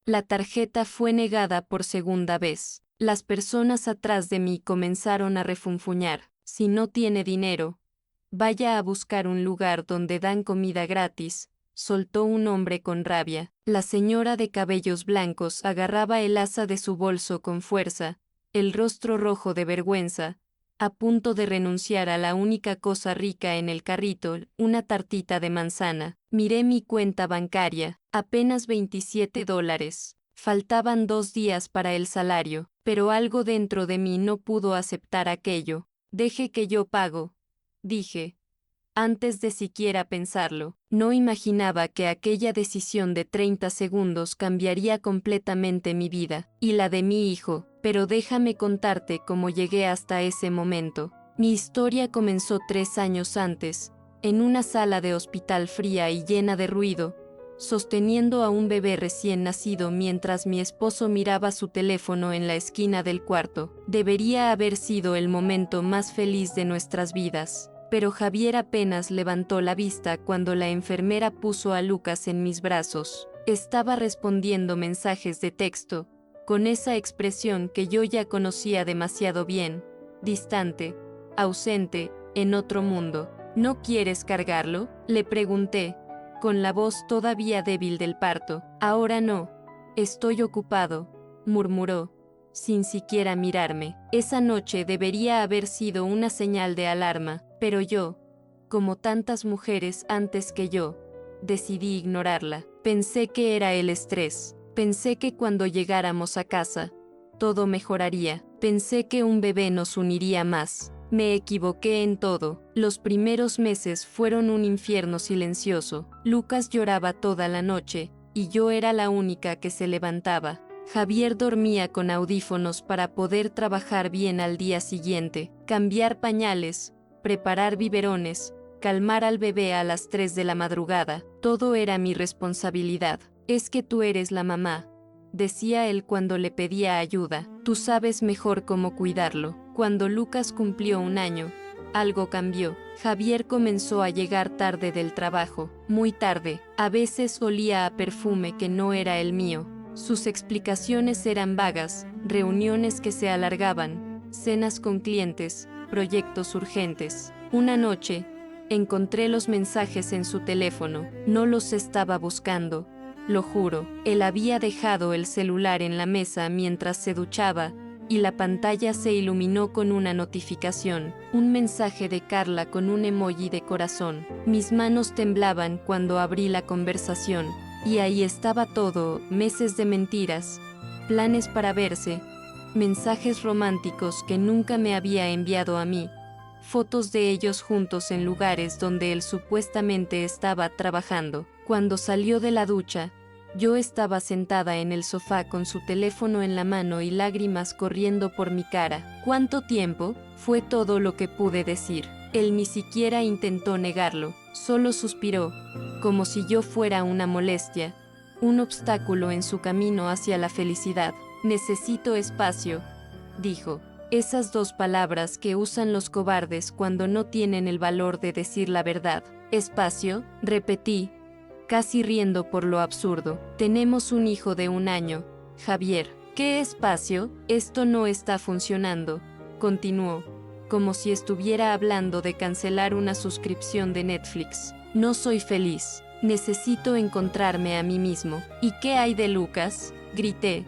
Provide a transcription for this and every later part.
La tarjeta fue negada por segunda vez. Las personas atrás de mí comenzaron a refunfuñar. Si no tiene dinero, vaya a buscar un lugar donde dan comida gratis, soltó un hombre con rabia. La señora de cabellos blancos agarraba el asa de su bolso con fuerza, el rostro rojo de vergüenza, a punto de renunciar a la única cosa rica en el carrito, una tartita de manzana. Miré mi cuenta bancaria, apenas $27. Faltaban 2 días para el salario, pero algo dentro de mí no pudo aceptar aquello. Deje que yo pago, dije. Antes de siquiera pensarlo, no imaginaba que aquella decisión de 30 segundos cambiaría completamente mi vida, y la de mi hijo, pero déjame contarte cómo llegué hasta ese momento. Mi historia comenzó 3 años antes, en una sala de hospital fría y llena de ruido, sosteniendo a un bebé recién nacido mientras mi esposo miraba su teléfono en la esquina del cuarto. Debería haber sido el momento más feliz de nuestras vidas. Pero Javier apenas levantó la vista cuando la enfermera puso a Lucas en mis brazos. Estaba respondiendo mensajes de texto, con esa expresión que yo ya conocía demasiado bien, distante, ausente, en otro mundo. ¿No quieres cargarlo?, le pregunté, con la voz todavía débil del parto. Ahora no. Estoy ocupado, murmuró, sin siquiera mirarme. Esa noche debería haber sido una señal de alarma, pero yo, como tantas mujeres antes que yo, decidí ignorarla. Pensé que era el estrés. Pensé que cuando llegáramos a casa, todo mejoraría. Pensé que un bebé nos uniría más. Me equivoqué en todo. Los primeros meses fueron un infierno silencioso. Lucas lloraba toda la noche, y yo era la única que se levantaba. Javier dormía con audífonos para poder trabajar bien al día siguiente, cambiar pañales, preparar biberones, calmar al bebé a las 3 de la madrugada. Todo era mi responsabilidad. Es que tú eres la mamá, decía él cuando le pedía ayuda. Tú sabes mejor cómo cuidarlo. Cuando Lucas cumplió 1 año, algo cambió. Javier comenzó a llegar tarde del trabajo, muy tarde. A veces olía a perfume que no era el mío. Sus explicaciones eran vagas, reuniones que se alargaban, cenas con clientes, proyectos urgentes. Una noche, encontré los mensajes en su teléfono. No los estaba buscando, lo juro. Él había dejado el celular en la mesa mientras se duchaba, y la pantalla se iluminó con una notificación, un mensaje de Carla con un emoji de corazón. Mis manos temblaban cuando abrí la conversación, y ahí estaba todo: meses de mentiras, planes para verse, mensajes románticos que nunca me había enviado a mí, fotos de ellos juntos en lugares donde él supuestamente estaba trabajando. Cuando salió de la ducha, yo estaba sentada en el sofá con su teléfono en la mano y lágrimas corriendo por mi cara. ¿Cuánto tiempo?, fue todo lo que pude decir. Él ni siquiera intentó negarlo, solo suspiró, como si yo fuera una molestia, un obstáculo en su camino hacia la felicidad. Necesito espacio, dijo. Esas 2 palabras que usan los cobardes cuando no tienen el valor de decir la verdad. Espacio, repetí, casi riendo por lo absurdo. Tenemos un hijo de 1 año, Javier. ¿Qué espacio? Esto no está funcionando, continuó, como si estuviera hablando de cancelar una suscripción de Netflix. No soy feliz. Necesito encontrarme a mí mismo. ¿Y qué hay de Lucas?, grité,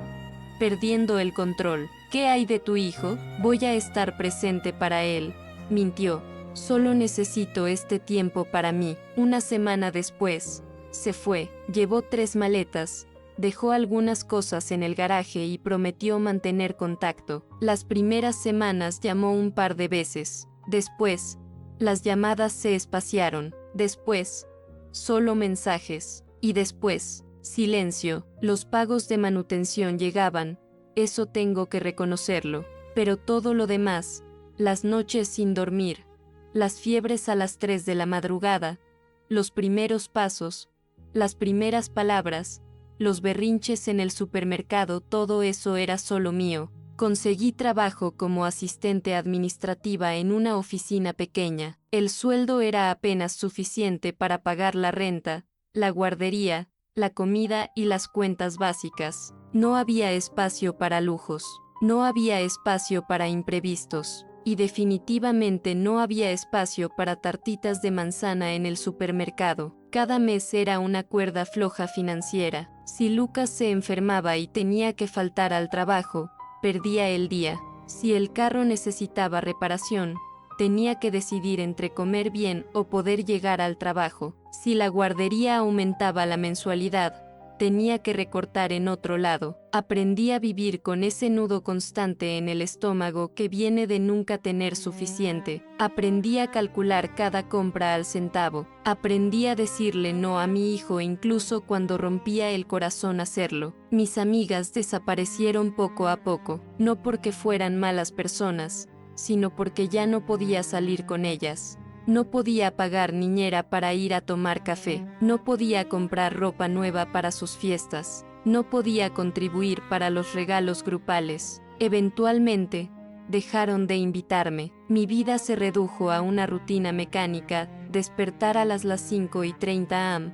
perdiendo el control. ¿Qué hay de tu hijo? Voy a estar presente para él, mintió. Solo necesito este tiempo para mí. 1 semana después, se fue. Llevó 3 maletas, dejó algunas cosas en el garaje y prometió mantener contacto. Las primeras semanas llamó un par de veces. Después, las llamadas se espaciaron. Después, solo mensajes. Y después, silencio. Los pagos de manutención llegaban, eso tengo que reconocerlo. Pero todo lo demás, las noches sin dormir, las fiebres a las 3 de la madrugada, los primeros pasos, las primeras palabras, los berrinches en el supermercado, todo eso era solo mío. Conseguí trabajo como asistente administrativa en una oficina pequeña. El sueldo era apenas suficiente para pagar la renta, la guardería, la comida y las cuentas básicas. No había espacio para lujos. No había espacio para imprevistos. Y definitivamente no había espacio para tartitas de manzana en el supermercado. Cada mes era una cuerda floja financiera. Si Lucas se enfermaba y tenía que faltar al trabajo, perdía el día. Si el carro necesitaba reparación, tenía que decidir entre comer bien o poder llegar al trabajo. Si la guardería aumentaba la mensualidad, tenía que recortar en otro lado. Aprendí a vivir con ese nudo constante en el estómago que viene de nunca tener suficiente. Aprendí a calcular cada compra al centavo. Aprendí a decirle no a mi hijo incluso cuando rompía el corazón hacerlo. Mis amigas desaparecieron poco a poco, no porque fueran malas personas, sino porque ya no podía salir con ellas. No podía pagar niñera para ir a tomar café. No podía comprar ropa nueva para sus fiestas. No podía contribuir para los regalos grupales. Eventualmente, dejaron de invitarme. Mi vida se redujo a una rutina mecánica: despertar a las 5:30 am,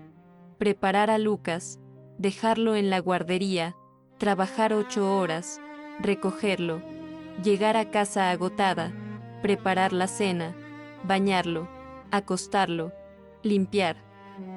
preparar a Lucas, dejarlo en la guardería, trabajar 8 horas, recogerlo, llegar a casa agotada, preparar la cena, bañarlo, acostarlo, limpiar,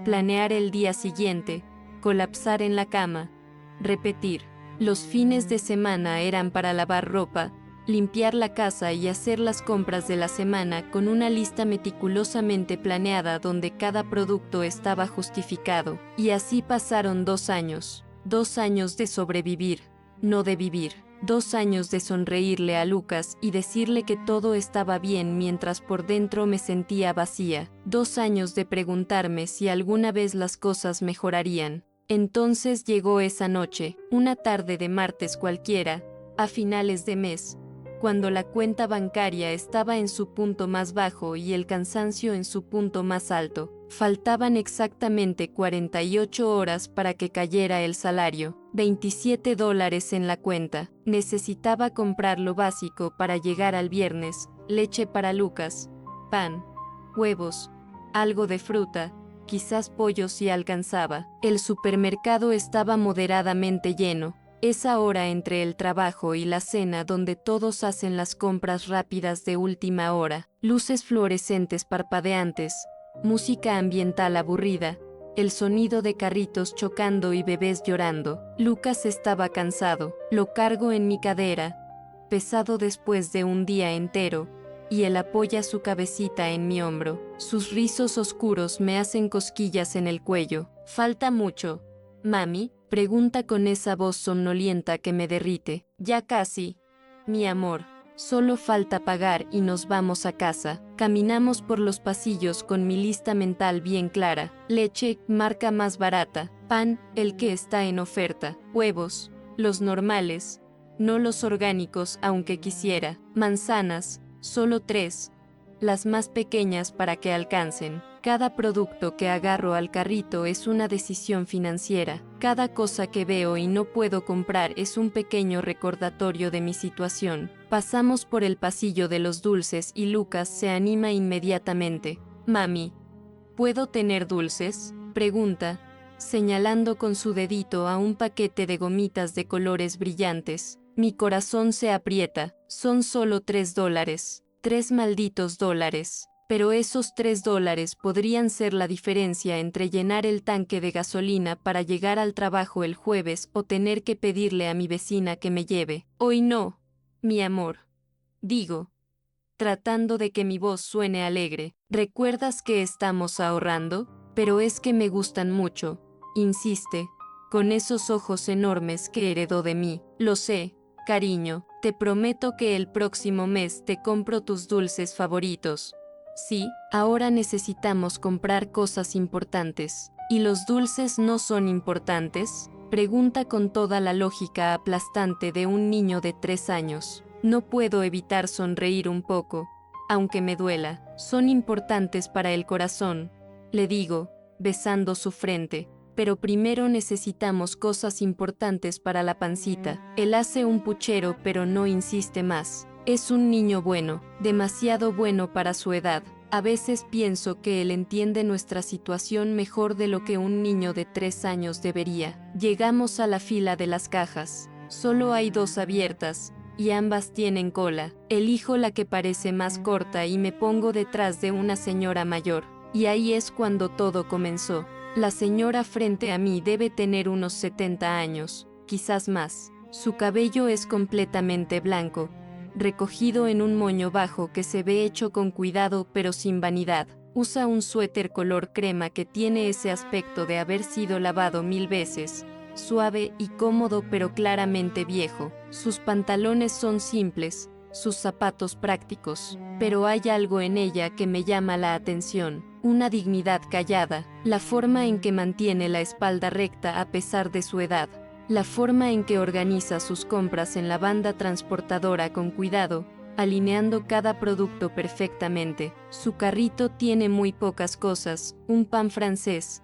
planear el día siguiente, colapsar en la cama, repetir. Los fines de semana eran para lavar ropa, limpiar la casa y hacer las compras de la semana con una lista meticulosamente planeada donde cada producto estaba justificado. Y así pasaron 2 años. 2 años de sobrevivir, no de vivir. 2 años de sonreírle a Lucas y decirle que todo estaba bien mientras por dentro me sentía vacía. 2 años de preguntarme si alguna vez las cosas mejorarían. Entonces llegó esa noche, una tarde de martes cualquiera, a finales de mes, cuando la cuenta bancaria estaba en su punto más bajo y el cansancio en su punto más alto. Faltaban exactamente 48 horas para que cayera el salario. $27 en la cuenta. Necesitaba comprar lo básico para llegar al viernes: leche para Lucas, pan, huevos, algo de fruta, quizás pollo si alcanzaba. El supermercado estaba moderadamente lleno. Esa hora entre el trabajo y la cena donde todos hacen las compras rápidas de última hora. Luces fluorescentes parpadeantes, música ambiental aburrida, el sonido de carritos chocando y bebés llorando. Lucas estaba cansado. Lo cargo en mi cadera, pesado después de un día entero, y él apoya su cabecita en mi hombro. Sus rizos oscuros me hacen cosquillas en el cuello. ¿Falta mucho, mami?, pregunta con esa voz somnolienta que me derrite. Ya casi, mi amor. Solo falta pagar y nos vamos a casa. Caminamos por los pasillos con mi lista mental bien clara. Leche, marca más barata. Pan, el que está en oferta. Huevos, los normales, no los orgánicos aunque quisiera. Manzanas, solo 3, las más pequeñas para que alcancen. Cada producto que agarro al carrito es una decisión financiera. Cada cosa que veo y no puedo comprar es un pequeño recordatorio de mi situación. Pasamos por el pasillo de los dulces y Lucas se anima inmediatamente. Mami, ¿puedo tener dulces?, pregunta, señalando con su dedito a un paquete de gomitas de colores brillantes. Mi corazón se aprieta. Son solo $3. 3 malditos dólares. Pero esos $3 podrían ser la diferencia entre llenar el tanque de gasolina para llegar al trabajo el jueves o tener que pedirle a mi vecina que me lleve. Hoy no, mi amor. Digo, tratando de que mi voz suene alegre. ¿Recuerdas que estamos ahorrando? Pero es que me gustan mucho, insiste, con esos ojos enormes que heredó de mí. Lo sé, cariño, te prometo que el próximo mes te compro tus dulces favoritos. Sí, ahora necesitamos comprar cosas importantes. ¿Y los dulces no son importantes?, pregunta con toda la lógica aplastante de un niño de 3 años. No puedo evitar sonreír un poco, aunque me duela. Son importantes para el corazón, le digo, besando su frente. Pero primero necesitamos cosas importantes para la pancita. Él hace un puchero pero no insiste más. Es un niño bueno, demasiado bueno para su edad. A veces pienso que él entiende nuestra situación mejor de lo que un niño de 3 años debería. Llegamos a la fila de las cajas. Solo hay 2 abiertas, y ambas tienen cola. Elijo la que parece más corta y me pongo detrás de una señora mayor. Y ahí es cuando todo comenzó. La señora frente a mí debe tener unos 70 años, quizás más. Su cabello es completamente blanco, recogido en un moño bajo que se ve hecho con cuidado pero sin vanidad. Usa un suéter color crema que tiene ese aspecto de haber sido lavado 1000 veces. Suave y cómodo pero claramente viejo. Sus pantalones son simples, sus zapatos prácticos, pero hay algo en ella que me llama la atención. Una dignidad callada, la forma en que mantiene la espalda recta a pesar de su edad. La forma en que organiza sus compras en la banda transportadora con cuidado, alineando cada producto perfectamente. Su carrito tiene muy pocas cosas: un pan francés,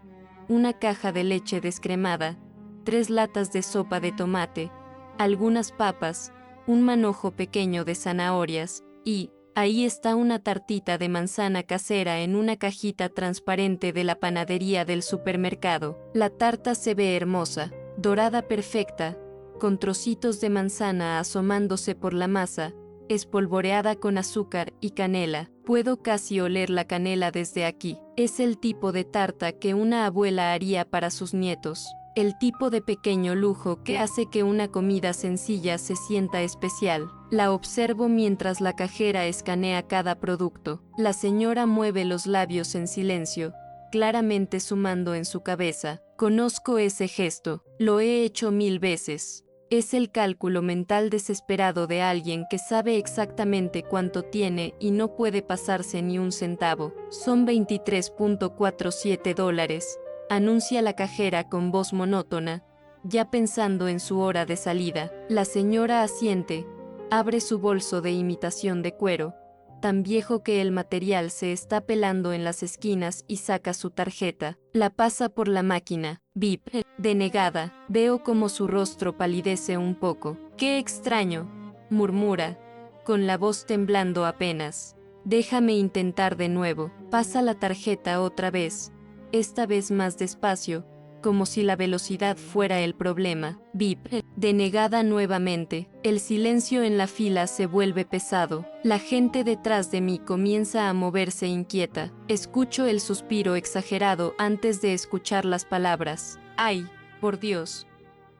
una caja de leche descremada, 3 latas de sopa de tomate, algunas papas, un manojo pequeño de zanahorias, y ahí está una tartita de manzana casera en una cajita transparente de la panadería del supermercado. La tarta se ve hermosa, dorada perfecta, con trocitos de manzana asomándose por la masa, espolvoreada con azúcar y canela. Puedo casi oler la canela desde aquí. Es el tipo de tarta que una abuela haría para sus nietos. El tipo de pequeño lujo que hace que una comida sencilla se sienta especial. La observo mientras la cajera escanea cada producto. La señora mueve los labios en silencio, claramente sumando en su cabeza. Conozco ese gesto, lo he hecho 1000 veces. Es el cálculo mental desesperado de alguien que sabe exactamente cuánto tiene y no puede pasarse ni un centavo. Son $23.47, anuncia la cajera con voz monótona, ya pensando en su hora de salida. La señora asiente, abre su bolso de imitación de cuero, tan viejo que el material se está pelando en las esquinas, y saca su tarjeta. La pasa por la máquina. Bip. Denegada. Veo como su rostro palidece un poco. ¡Qué extraño!, murmura, con la voz temblando apenas. Déjame intentar de nuevo. Pasa la tarjeta otra vez, esta vez más despacio, como si la velocidad fuera el problema. Bip. Denegada nuevamente. El silencio en la fila se vuelve pesado. La gente detrás de mí comienza a moverse inquieta. Escucho el suspiro exagerado antes de escuchar las palabras. ¡Ay, por Dios!,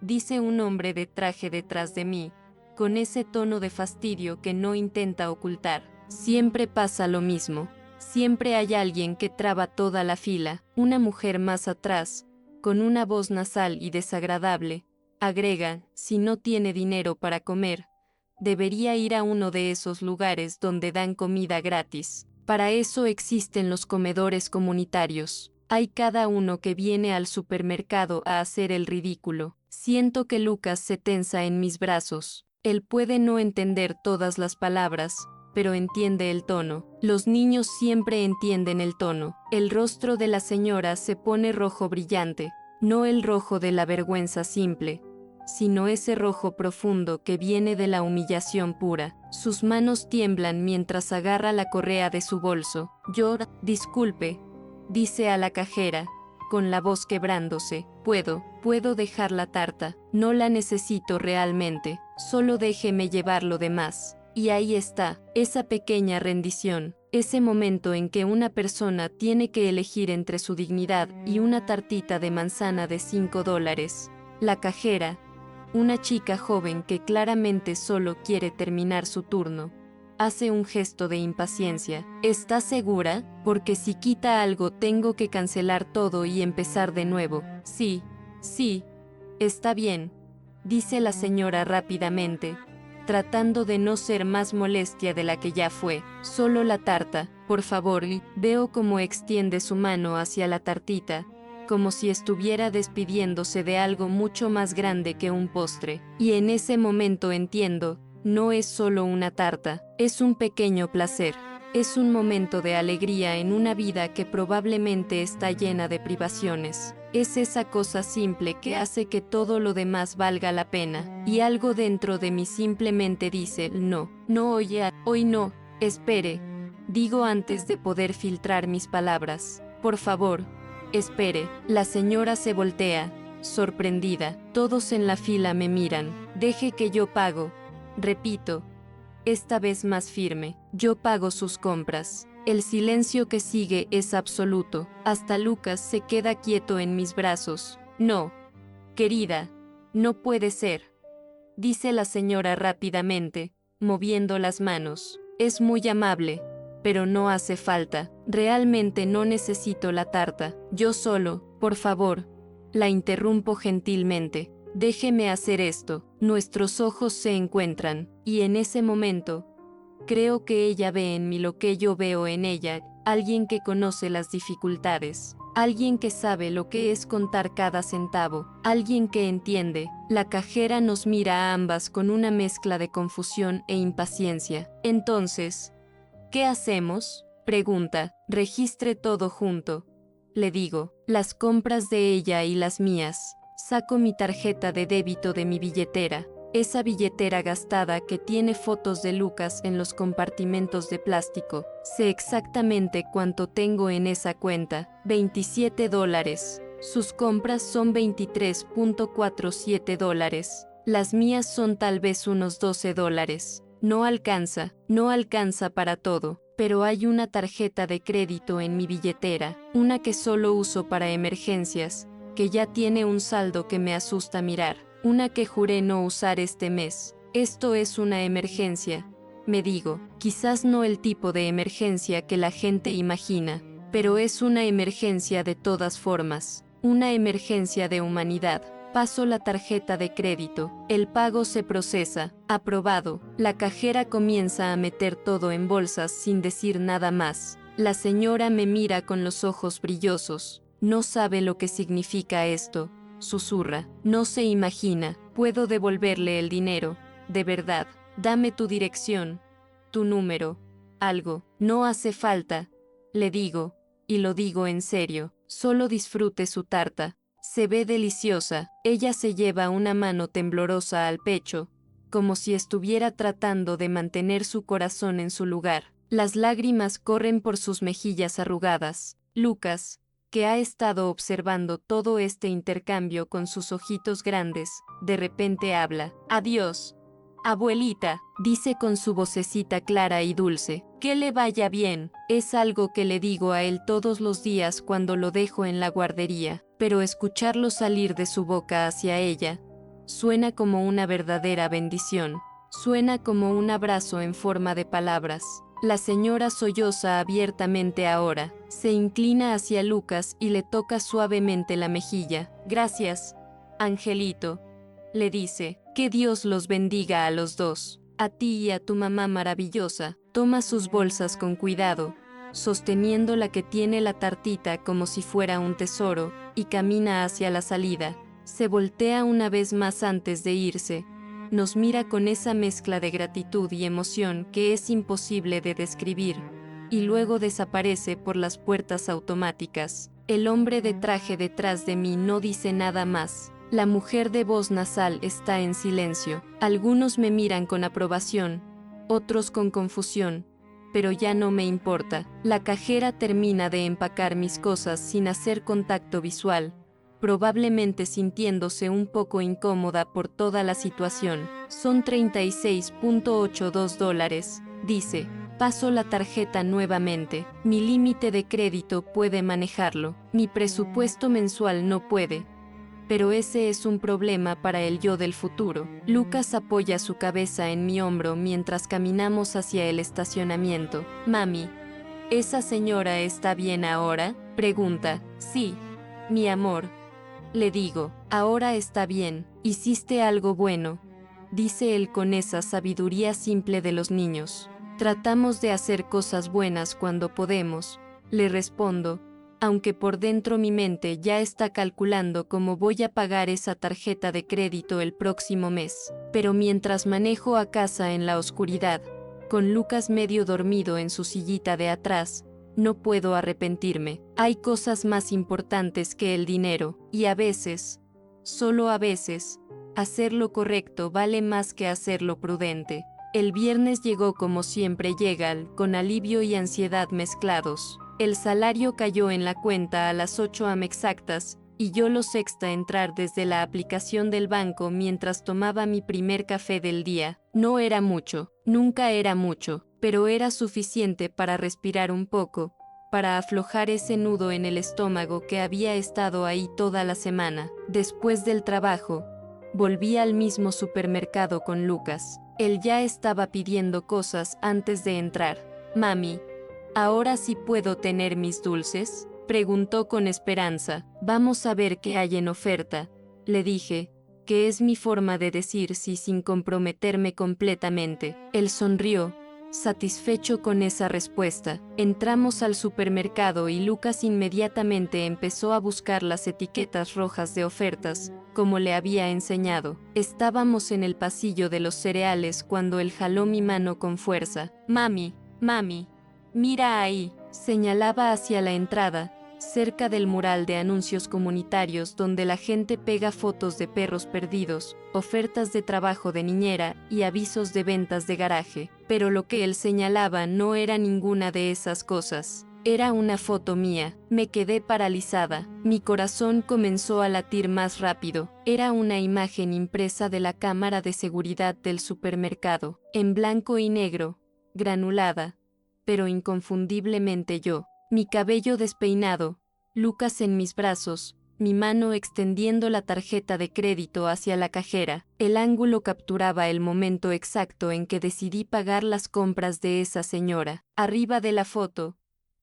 dice un hombre de traje detrás de mí, con ese tono de fastidio que no intenta ocultar. Siempre pasa lo mismo. Siempre hay alguien que traba toda la fila. Una mujer más atrás, con una voz nasal y desagradable, agrega: si no tiene dinero para comer, debería ir a uno de esos lugares donde dan comida gratis. Para eso existen los comedores comunitarios. Hay cada uno que viene al supermercado a hacer el ridículo. Siento que Lucas se tensa en mis brazos. Él puede no entender todas las palabras, pero entiende el tono. Los niños siempre entienden el tono. El rostro de la señora se pone rojo brillante, no el rojo de la vergüenza simple, sino ese rojo profundo que viene de la humillación pura. Sus manos tiemblan mientras agarra la correa de su bolso. Disculpe, dice a la cajera, con la voz quebrándose. Puedo dejar la tarta. No la necesito realmente. Solo déjeme llevar lo demás. Y ahí está, esa pequeña rendición, ese momento en que una persona tiene que elegir entre su dignidad y una tartita de manzana de $5. La cajera, una chica joven que claramente solo quiere terminar su turno, hace un gesto de impaciencia. ¿Está segura? Porque si quita algo tengo que cancelar todo y empezar de nuevo. Sí, está bien, dice la señora rápidamente, tratando de no ser más molestia de la que ya fue. Solo la tarta, por favor. Veo cómo extiende su mano hacia la tartita, como si estuviera despidiéndose de algo mucho más grande que un postre. Y en ese momento entiendo, no es solo una tarta, es un pequeño placer. Es un momento de alegría en una vida que probablemente está llena de privaciones. Es esa cosa simple que hace que todo lo demás valga la pena. Y algo dentro de mí simplemente dice: no, hoy no, espere. Digo antes de poder filtrar mis palabras. Por favor, espere. La señora se voltea, sorprendida. Todos en la fila me miran. Deje que yo pago. Repito, esta vez más firme. Yo pago sus compras. El silencio que sigue es absoluto. Hasta Lucas se queda quieto en mis brazos. No, querida, no puede ser, dice la señora rápidamente, moviendo las manos. Es muy amable, pero no hace falta. Realmente no necesito la tarta. Yo solo, por favor. La interrumpo gentilmente. Déjeme hacer esto. Nuestros ojos se encuentran, y en ese momento, creo que ella ve en mí lo que yo veo en ella, alguien que conoce las dificultades, alguien que sabe lo que es contar cada centavo, alguien que entiende. La cajera nos mira a ambas con una mezcla de confusión e impaciencia. Entonces, ¿qué hacemos?, pregunta. Registre todo junto. Le digo, las compras de ella y las mías. Saco mi tarjeta de débito de mi billetera. Esa billetera gastada que tiene fotos de Lucas en los compartimentos de plástico. Sé exactamente cuánto tengo en esa cuenta, $27. Sus compras son $23.47. Las mías son tal vez unos $12. No alcanza para todo, pero hay una tarjeta de crédito en mi billetera, una que solo uso para emergencias, que ya tiene un saldo que me asusta mirar. Una que juré no usar este mes. Esto es una emergencia, me digo. Quizás no el tipo de emergencia que la gente imagina, pero es una emergencia de todas formas. Una emergencia de humanidad. Paso la tarjeta de crédito. El pago se procesa. Aprobado. La cajera comienza a meter todo en bolsas sin decir nada más. La señora me mira con los ojos brillosos. No sabe lo que significa esto. Susurra. No se imagina. Puedo devolverle el dinero. De verdad. Dame tu dirección. Tu número. Algo. No hace falta. Le digo. Y lo digo en serio. Solo disfrute su tarta. Se ve deliciosa. Ella se lleva una mano temblorosa al pecho, como si estuviera tratando de mantener su corazón en su lugar. Las lágrimas corren por sus mejillas arrugadas. Lucas, que ha estado observando todo este intercambio con sus ojitos grandes, de repente habla. Adiós, abuelita, dice con su vocecita clara y dulce. Que le vaya bien. Es algo que le digo a él todos los días cuando lo dejo en la guardería, pero escucharlo salir de su boca hacia ella, suena como una verdadera bendición. Suena como un abrazo en forma de palabras. La señora solloza abiertamente ahora. Se inclina hacia Lucas y le toca suavemente la mejilla. Gracias, Angelito, le dice. Que Dios los bendiga a los dos. A ti y a tu mamá maravillosa. Toma sus bolsas con cuidado, sosteniendo la que tiene la tartita como si fuera un tesoro, y camina hacia la salida. Se voltea una vez más antes de irse. Nos mira con esa mezcla de gratitud y emoción que es imposible de describir, y luego desaparece por las puertas automáticas. El hombre de traje detrás de mí no dice nada más. La mujer de voz nasal está en silencio. Algunos me miran con aprobación, otros con confusión, pero ya no me importa. La cajera termina de empacar mis cosas sin hacer contacto visual, probablemente sintiéndose un poco incómoda por toda la situación. Son $36.82, dice. Paso la tarjeta nuevamente. Mi límite de crédito puede manejarlo. Mi presupuesto mensual no puede. Pero ese es un problema para el yo del futuro. Lucas apoya su cabeza en mi hombro mientras caminamos hacia el estacionamiento. Mami, ¿esa señora está bien ahora?, pregunta. Sí, mi amor. Le digo, ahora está bien. Hiciste algo bueno, dice él con esa sabiduría simple de los niños. Tratamos de hacer cosas buenas cuando podemos, le respondo, aunque por dentro mi mente ya está calculando cómo voy a pagar esa tarjeta de crédito el próximo mes. Pero mientras manejo a casa en la oscuridad, con Lucas medio dormido en su sillita de atrás, no puedo arrepentirme. Hay cosas más importantes que el dinero, y a veces, solo a veces, hacer lo correcto vale más que hacer lo prudente. El viernes llegó como siempre llega, con alivio y ansiedad mezclados. El salario cayó en la cuenta a las 8 am exactas, y yo lo sexta entrar desde la aplicación del banco mientras tomaba mi primer café del día. No era mucho, nunca era mucho, pero era suficiente para respirar un poco, para aflojar ese nudo en el estómago que había estado ahí toda la semana. Después del trabajo, volví al mismo supermercado con Lucas. Él ya estaba pidiendo cosas antes de entrar. Mami, ¿ahora sí puedo tener mis dulces?, preguntó con esperanza. Vamos a ver qué hay en oferta, le dije, que es mi forma de decir sí sin comprometerme completamente. Él sonrió, satisfecho con esa respuesta. Entramos al supermercado y Lucas inmediatamente empezó a buscar las etiquetas rojas de ofertas, como le había enseñado. Estábamos en el pasillo de los cereales cuando él jaló mi mano con fuerza. Mami, mami, mira ahí, señalaba hacia la entrada, cerca del mural de anuncios comunitarios donde la gente pega fotos de perros perdidos, ofertas de trabajo de niñera y avisos de ventas de garaje. Pero lo que él señalaba no era ninguna de esas cosas. Era una foto mía. Me quedé paralizada. Mi corazón comenzó a latir más rápido. Era una imagen impresa de la cámara de seguridad del supermercado, en blanco y negro, granulada, pero inconfundiblemente yo. Mi cabello despeinado, Lucas en mis brazos, mi mano extendiendo la tarjeta de crédito hacia la cajera. El ángulo capturaba el momento exacto en que decidí pagar las compras de esa señora. Arriba de la foto,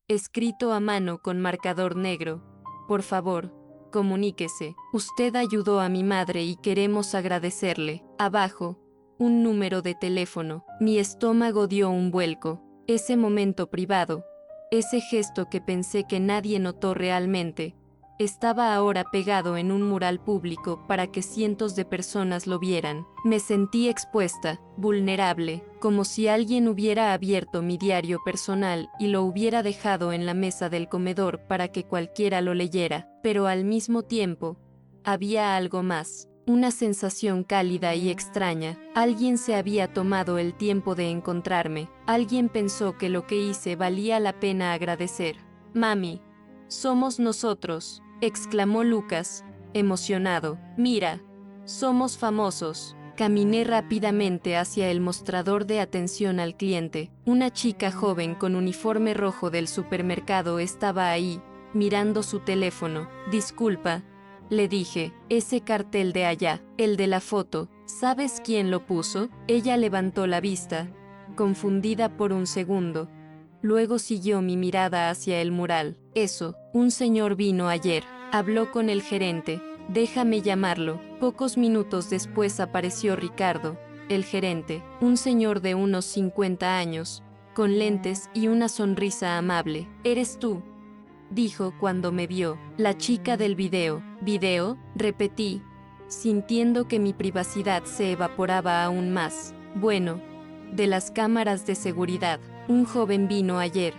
escrito a mano con marcador negro: por favor, comuníquese. Usted ayudó a mi madre y queremos agradecerle. Abajo, un número de teléfono. Mi estómago dio un vuelco. Ese momento privado, ese gesto que pensé que nadie notó realmente, estaba ahora pegado en un mural público para que cientos de personas lo vieran. Me sentí expuesta, vulnerable, como si alguien hubiera abierto mi diario personal y lo hubiera dejado en la mesa del comedor para que cualquiera lo leyera. Pero al mismo tiempo, había algo más. Una sensación cálida y extraña. Alguien se había tomado el tiempo de encontrarme. Alguien pensó que lo que hice valía la pena agradecer. Mami, somos nosotros, exclamó Lucas, emocionado. Mira, somos famosos. Caminé rápidamente hacia el mostrador de atención al cliente. Una chica joven con uniforme rojo del supermercado estaba ahí, mirando su teléfono. Disculpa, le dije, ese cartel de allá, el de la foto, ¿sabes quién lo puso? Ella levantó la vista, confundida por un segundo. Luego siguió mi mirada hacia el mural. Eso, un señor vino ayer, habló con el gerente, déjame llamarlo. Pocos minutos después apareció Ricardo, el gerente, un señor de unos 50 años, con lentes y una sonrisa amable. ¿Eres tú?, dijo cuando me vio. La chica del video. ¿Video?, repetí, sintiendo que mi privacidad se evaporaba aún más. Bueno, de las cámaras de seguridad. Un joven vino ayer.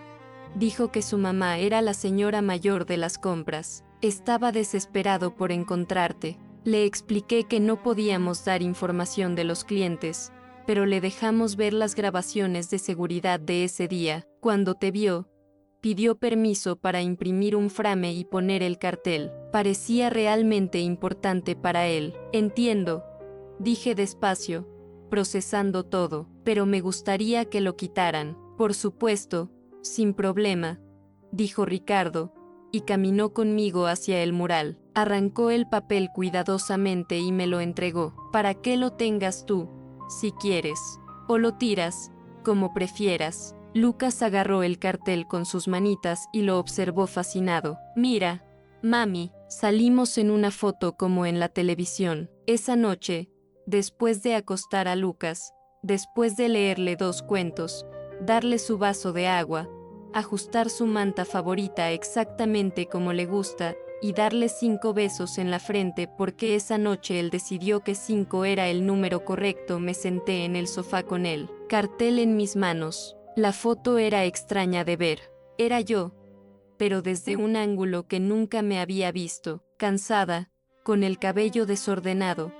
Dijo que su mamá era la señora mayor de las compras. Estaba desesperado por encontrarte. Le expliqué que no podíamos dar información de los clientes, pero le dejamos ver las grabaciones de seguridad de ese día. Cuando te vio, pidió permiso para imprimir un frame y poner el cartel. Parecía realmente importante para él. Entiendo, dije despacio, procesando todo, pero me gustaría que lo quitaran. Por supuesto, sin problema, dijo Ricardo, y caminó conmigo hacia el mural. Arrancó el papel cuidadosamente y me lo entregó. Para que lo tengas tú, si quieres, o lo tiras, como prefieras. Lucas agarró el cartel con sus manitas y lo observó fascinado. Mira, mami, salimos en una foto como en la televisión. Esa noche, después de acostar a Lucas, después de leerle 2 cuentos, darle su vaso de agua, ajustar su manta favorita exactamente como le gusta, y darle 5 besos en la frente porque esa noche él decidió que 5 era el número correcto, me senté en el sofá con él, cartel en mis manos. La foto era extraña de ver. Era yo, pero desde un ángulo que nunca me había visto, cansada, con el cabello desordenado,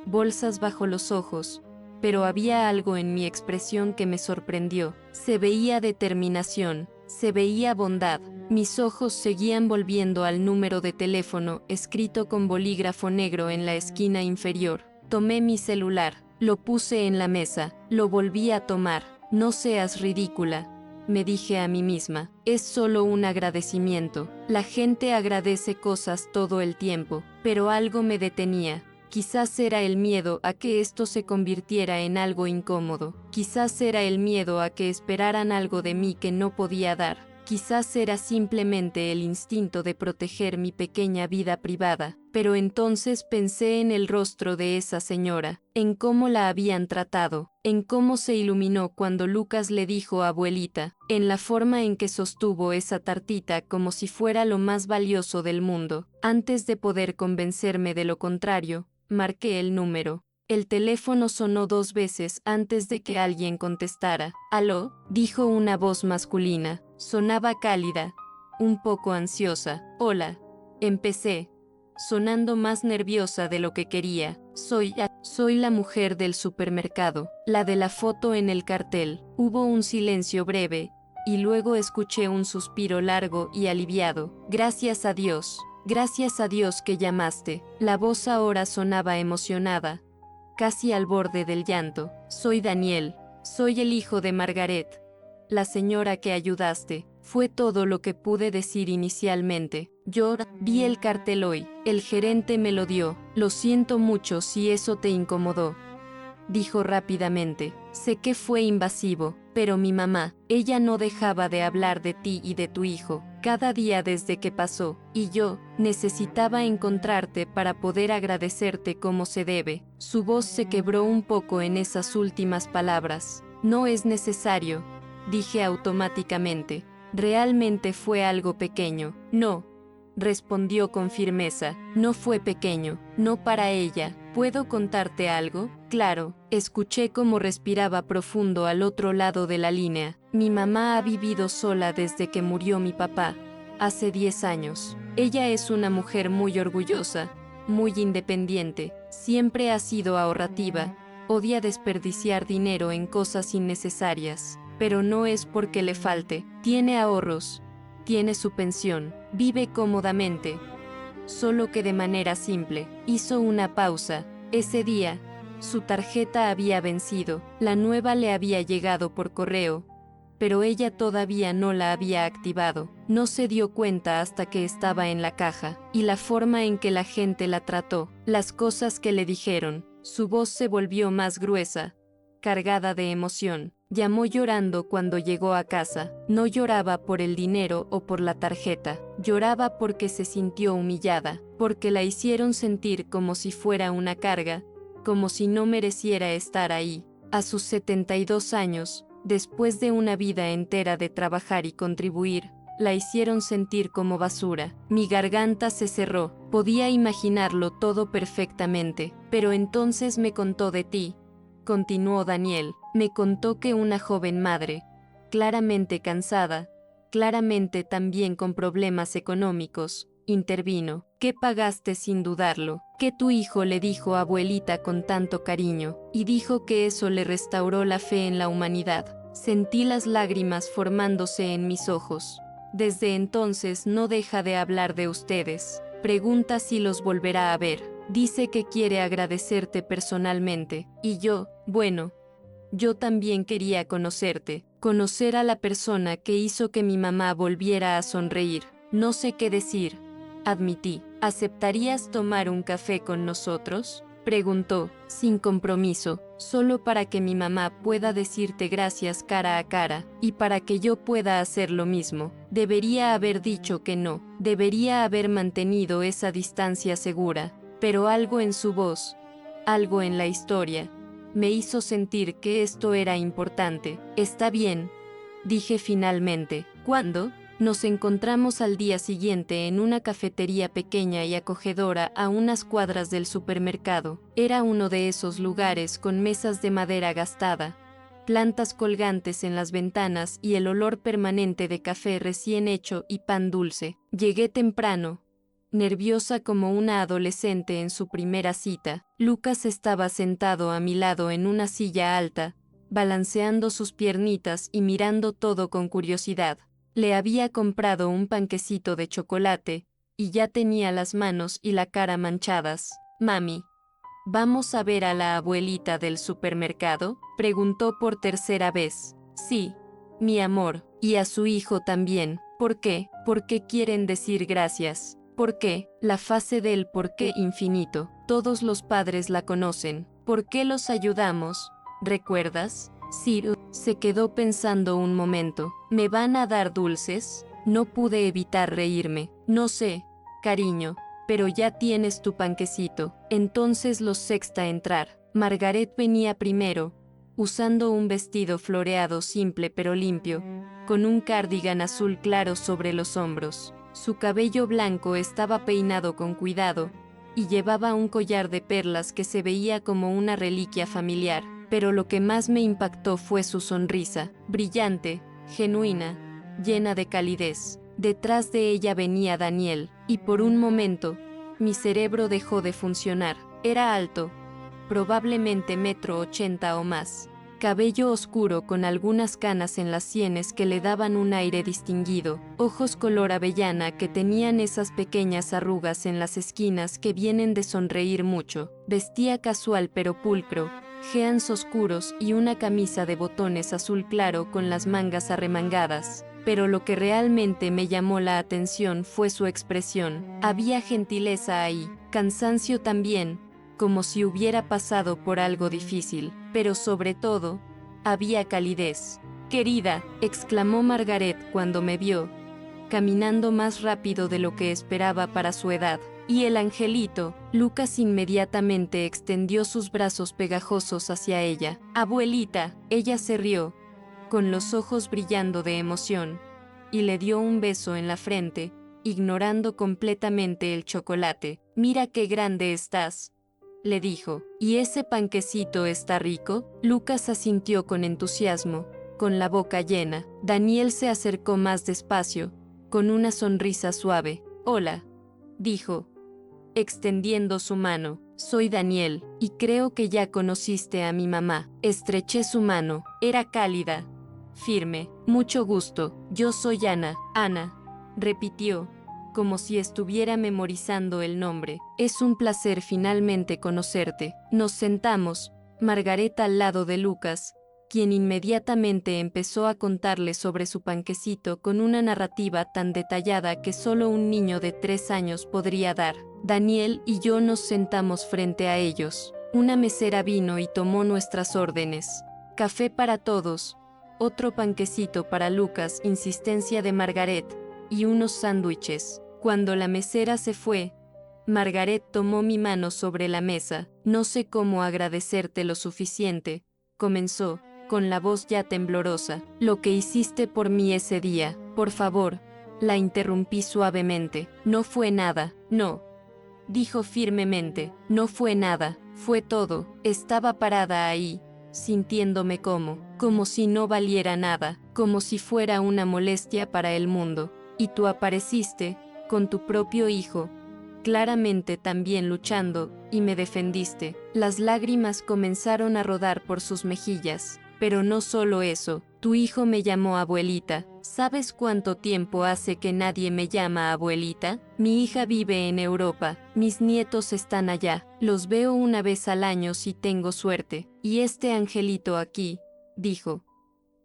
bolsas bajo los ojos, pero había algo en mi expresión que me sorprendió. Se veía determinación, se veía bondad. Mis ojos seguían volviendo al número de teléfono escrito con bolígrafo negro en la esquina inferior. Tomé mi celular, lo puse en la mesa, lo volví a tomar. No seas ridícula, me dije a mí misma. Es solo un agradecimiento. La gente agradece cosas todo el tiempo, pero algo me detenía. Quizás era el miedo a que esto se convirtiera en algo incómodo. Quizás era el miedo a que esperaran algo de mí que no podía dar. Quizás era simplemente el instinto de proteger mi pequeña vida privada. Pero entonces pensé en el rostro de esa señora, en cómo la habían tratado, en cómo se iluminó cuando Lucas le dijo abuelita, en la forma en que sostuvo esa tartita como si fuera lo más valioso del mundo. Antes de poder convencerme de lo contrario, marqué el número. El teléfono sonó 2 veces antes de que alguien contestara. «¿Aló?», dijo una voz masculina. Sonaba cálida, un poco ansiosa. «Hola», empecé, sonando más nerviosa de lo que quería. Soy la mujer del supermercado, la de la foto en el cartel». Hubo un silencio breve, y luego escuché un suspiro largo y aliviado. «Gracias a Dios que llamaste». La voz ahora sonaba emocionada, casi al borde del llanto. «Soy Daniel, soy el hijo de Margaret, la señora que ayudaste». Fue todo lo que pude decir inicialmente. «Yo vi el cartel hoy, el gerente me lo dio. Lo siento mucho si eso te incomodó», dijo rápidamente. «Sé que fue invasivo, pero mi mamá, ella no dejaba de hablar de ti y de tu hijo, cada día desde que pasó, y yo necesitaba encontrarte para poder agradecerte como se debe». Su voz se quebró un poco en esas últimas palabras. «No es necesario», dije automáticamente. «Realmente fue algo pequeño». «No», respondió con firmeza, «no fue pequeño, no para ella. ¿Puedo contarte algo?». «Claro». Escuché cómo respiraba profundo al otro lado de la línea. «Mi mamá ha vivido sola desde que murió mi papá, hace 10 años. Ella es una mujer muy orgullosa, muy independiente, siempre ha sido ahorrativa, odia desperdiciar dinero en cosas innecesarias. Pero no es porque le falte, tiene ahorros, tiene su pensión, vive cómodamente, solo que de manera simple». Hizo una pausa. Ese día, su tarjeta había vencido, la nueva le había llegado por correo, pero ella todavía no la había activado. No se dio cuenta hasta que estaba en la caja, y la forma en que la gente la trató, las cosas que le dijeron. Su voz se volvió más gruesa, cargada de emoción. Llamó llorando cuando llegó a casa. No lloraba por el dinero o por la tarjeta. Lloraba porque se sintió humillada, porque la hicieron sentir como si fuera una carga, como si no mereciera estar ahí. A sus 72 años, después de una vida entera de trabajar y contribuir, la hicieron sentir como basura. Mi garganta se cerró. Podía imaginarlo todo perfectamente. «Pero entonces me contó de ti», continuó Daniel. «Me contó que una joven madre, claramente cansada, claramente también con problemas económicos, intervino. Que pagaste sin dudarlo, que tu hijo le dijo abuelita con tanto cariño, y dijo que eso le restauró la fe en la humanidad». Sentí las lágrimas formándose en mis ojos. «Desde entonces no deja de hablar de ustedes. Pregunta si los volverá a ver. Dice que quiere agradecerte personalmente». Y yo, bueno, yo también quería conocerte, conocer a la persona que hizo que mi mamá volviera a sonreír. No sé qué decir, admití. «¿Aceptarías tomar un café con nosotros?», preguntó, sin compromiso, «solo para que mi mamá pueda decirte gracias cara a cara, y para que yo pueda hacer lo mismo». Debería haber dicho que no, debería haber mantenido esa distancia segura, pero algo en su voz, algo en la historia, me hizo sentir que esto era importante. «Está bien», dije finalmente. «¿Cuándo?». Nos encontramos al día siguiente en una cafetería pequeña y acogedora a unas cuadras del supermercado. Era uno de esos lugares con mesas de madera gastada, plantas colgantes en las ventanas y el olor permanente de café recién hecho y pan dulce. Llegué temprano, nerviosa como una adolescente en su primera cita. Lucas estaba sentado a mi lado en una silla alta, balanceando sus piernitas y mirando todo con curiosidad. Le había comprado un panquecito de chocolate, y ya tenía las manos y la cara manchadas. «Mami, ¿vamos a ver a la abuelita del supermercado?», preguntó por tercera vez. «Sí, mi amor, y a su hijo también». «¿Por qué? ¿Por qué quieren decir gracias?» «¿Por qué?». La fase del por qué infinito. Todos los padres la conocen. ¿Por qué los ayudamos? ¿Recuerdas? Ciro se quedó pensando un momento. ¿Me van a dar dulces? No pude evitar reírme. No sé, cariño, pero ya tienes tu panquecito. Entonces los sexta a entrar. Margaret venía primero, usando un vestido floreado simple pero limpio, con un cardigan azul claro sobre los hombros. Su cabello blanco estaba peinado con cuidado, y llevaba un collar de perlas que se veía como una reliquia familiar. Pero lo que más me impactó fue su sonrisa, brillante, genuina, llena de calidez. Detrás de ella venía Daniel, y por un momento, mi cerebro dejó de funcionar. Era alto, probablemente 1,80 m o más. Cabello oscuro con algunas canas en las sienes que le daban un aire distinguido, ojos color avellana que tenían esas pequeñas arrugas en las esquinas que vienen de sonreír mucho. Vestía casual pero pulcro, jeans oscuros y una camisa de botones azul claro con las mangas arremangadas. Pero lo que realmente me llamó la atención fue su expresión. Había gentileza ahí, cansancio también, como si hubiera pasado por algo difícil, pero sobre todo, había calidez. «Querida», exclamó Margaret cuando me vio, caminando más rápido de lo que esperaba para su edad. «¿Y el angelito?». Lucas inmediatamente extendió sus brazos pegajosos hacia ella. «Abuelita», ella se rió, con los ojos brillando de emoción, y le dio un beso en la frente, ignorando completamente el chocolate. «Mira qué grande estás», le dijo. «¿Y ese panquecito está rico?». Lucas asintió con entusiasmo, con la boca llena. Daniel se acercó más despacio, con una sonrisa suave. «Hola», dijo, extendiendo su mano. «Soy Daniel, y creo que ya conociste a mi mamá». Estreché su mano. Era cálida, firme. «Mucho gusto, yo soy Ana». «Ana», repitió, como si estuviera memorizando el nombre. «Es un placer finalmente conocerte». Nos sentamos, Margaret al lado de Lucas, quien inmediatamente empezó a contarle sobre su panquecito con una narrativa tan detallada que solo un niño de 3 años podría dar. Daniel y yo nos sentamos frente a ellos. Una mesera vino y tomó nuestras órdenes. Café para todos, otro panquecito para Lucas, insistencia de Margaret, y unos sándwiches. Cuando la mesera se fue, Margaret tomó mi mano sobre la mesa. «No sé cómo agradecerte lo suficiente», comenzó, con la voz ya temblorosa. «Lo que hiciste por mí ese día». «Por favor», la interrumpí suavemente. «No fue nada». «No», dijo firmemente. «No fue nada, fue todo». Estaba parada ahí, sintiéndome como si no valiera nada, como si fuera una molestia para el mundo. «Y tú apareciste, con tu propio hijo, claramente también luchando, y me defendiste». Las lágrimas comenzaron a rodar por sus mejillas. «Pero no solo eso, tu hijo me llamó abuelita. ¿Sabes cuánto tiempo hace que nadie me llama abuelita? Mi hija vive en Europa, mis nietos están allá, los veo una vez al año si tengo suerte. Y este angelito aquí», dijo,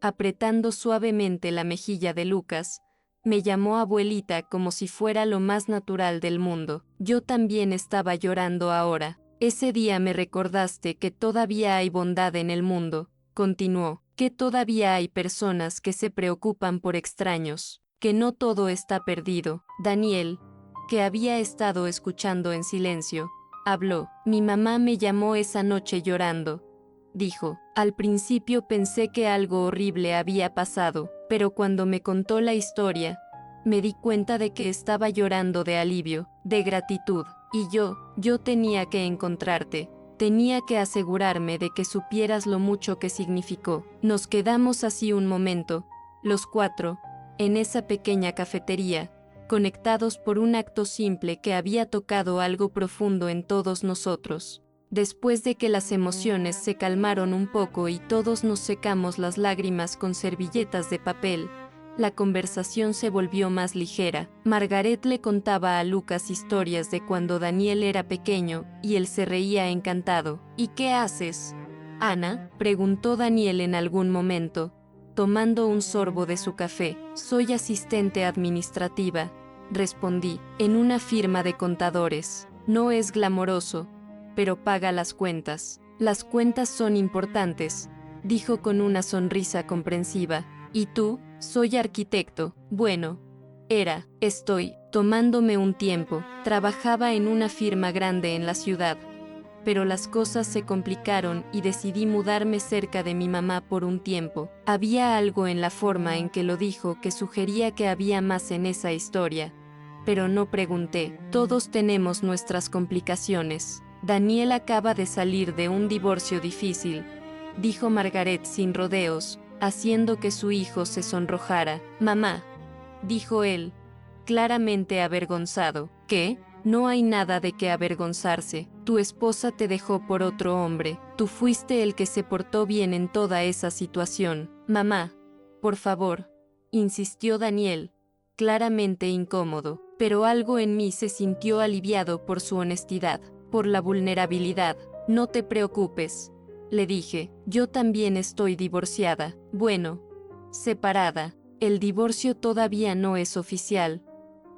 apretando suavemente la mejilla de Lucas, «me llamó abuelita como si fuera lo más natural del mundo». Yo también estaba llorando ahora. «Ese día me recordaste que todavía hay bondad en el mundo», continuó, «que todavía hay personas que se preocupan por extraños, que no todo está perdido». Daniel, que había estado escuchando en silencio, habló. «Mi mamá me llamó esa noche llorando», dijo. «Al principio pensé que algo horrible había pasado, pero cuando me contó la historia, me di cuenta de que estaba llorando de alivio, de gratitud. Y yo tenía que encontrarte. Tenía que asegurarme de que supieras lo mucho que significó». Nos quedamos así un momento, los cuatro, en esa pequeña cafetería, conectados por un acto simple que había tocado algo profundo en todos nosotros. Después de que las emociones se calmaron un poco y todos nos secamos las lágrimas con servilletas de papel, la conversación se volvió más ligera. Margaret le contaba a Lucas historias de cuando Daniel era pequeño, y él se reía encantado. ¿Y qué haces, Ana?, preguntó Daniel en algún momento, tomando un sorbo de su café. Soy asistente administrativa, respondí, en una firma de contadores. No es glamoroso, pero paga las cuentas. Las cuentas son importantes, dijo con una sonrisa comprensiva. ¿Y tú? Soy arquitecto. Bueno, estoy tomándome un tiempo. Trabajaba en una firma grande en la ciudad, pero las cosas se complicaron y decidí mudarme cerca de mi mamá por un tiempo. Había algo en la forma en que lo dijo que sugería que había más en esa historia, pero no pregunté. Todos tenemos nuestras complicaciones. Daniel acaba de salir de un divorcio difícil, dijo Margaret sin rodeos, haciendo que su hijo se sonrojara. Mamá, dijo él, claramente avergonzado. ¿Qué? No hay nada de qué avergonzarse. Tu esposa te dejó por otro hombre. Tú fuiste el que se portó bien en toda esa situación. Mamá, por favor, insistió Daniel, claramente incómodo, pero algo en mí se sintió aliviado por su honestidad, por la vulnerabilidad. No te preocupes, le dije, yo también estoy divorciada. Bueno, separada. El divorcio todavía no es oficial,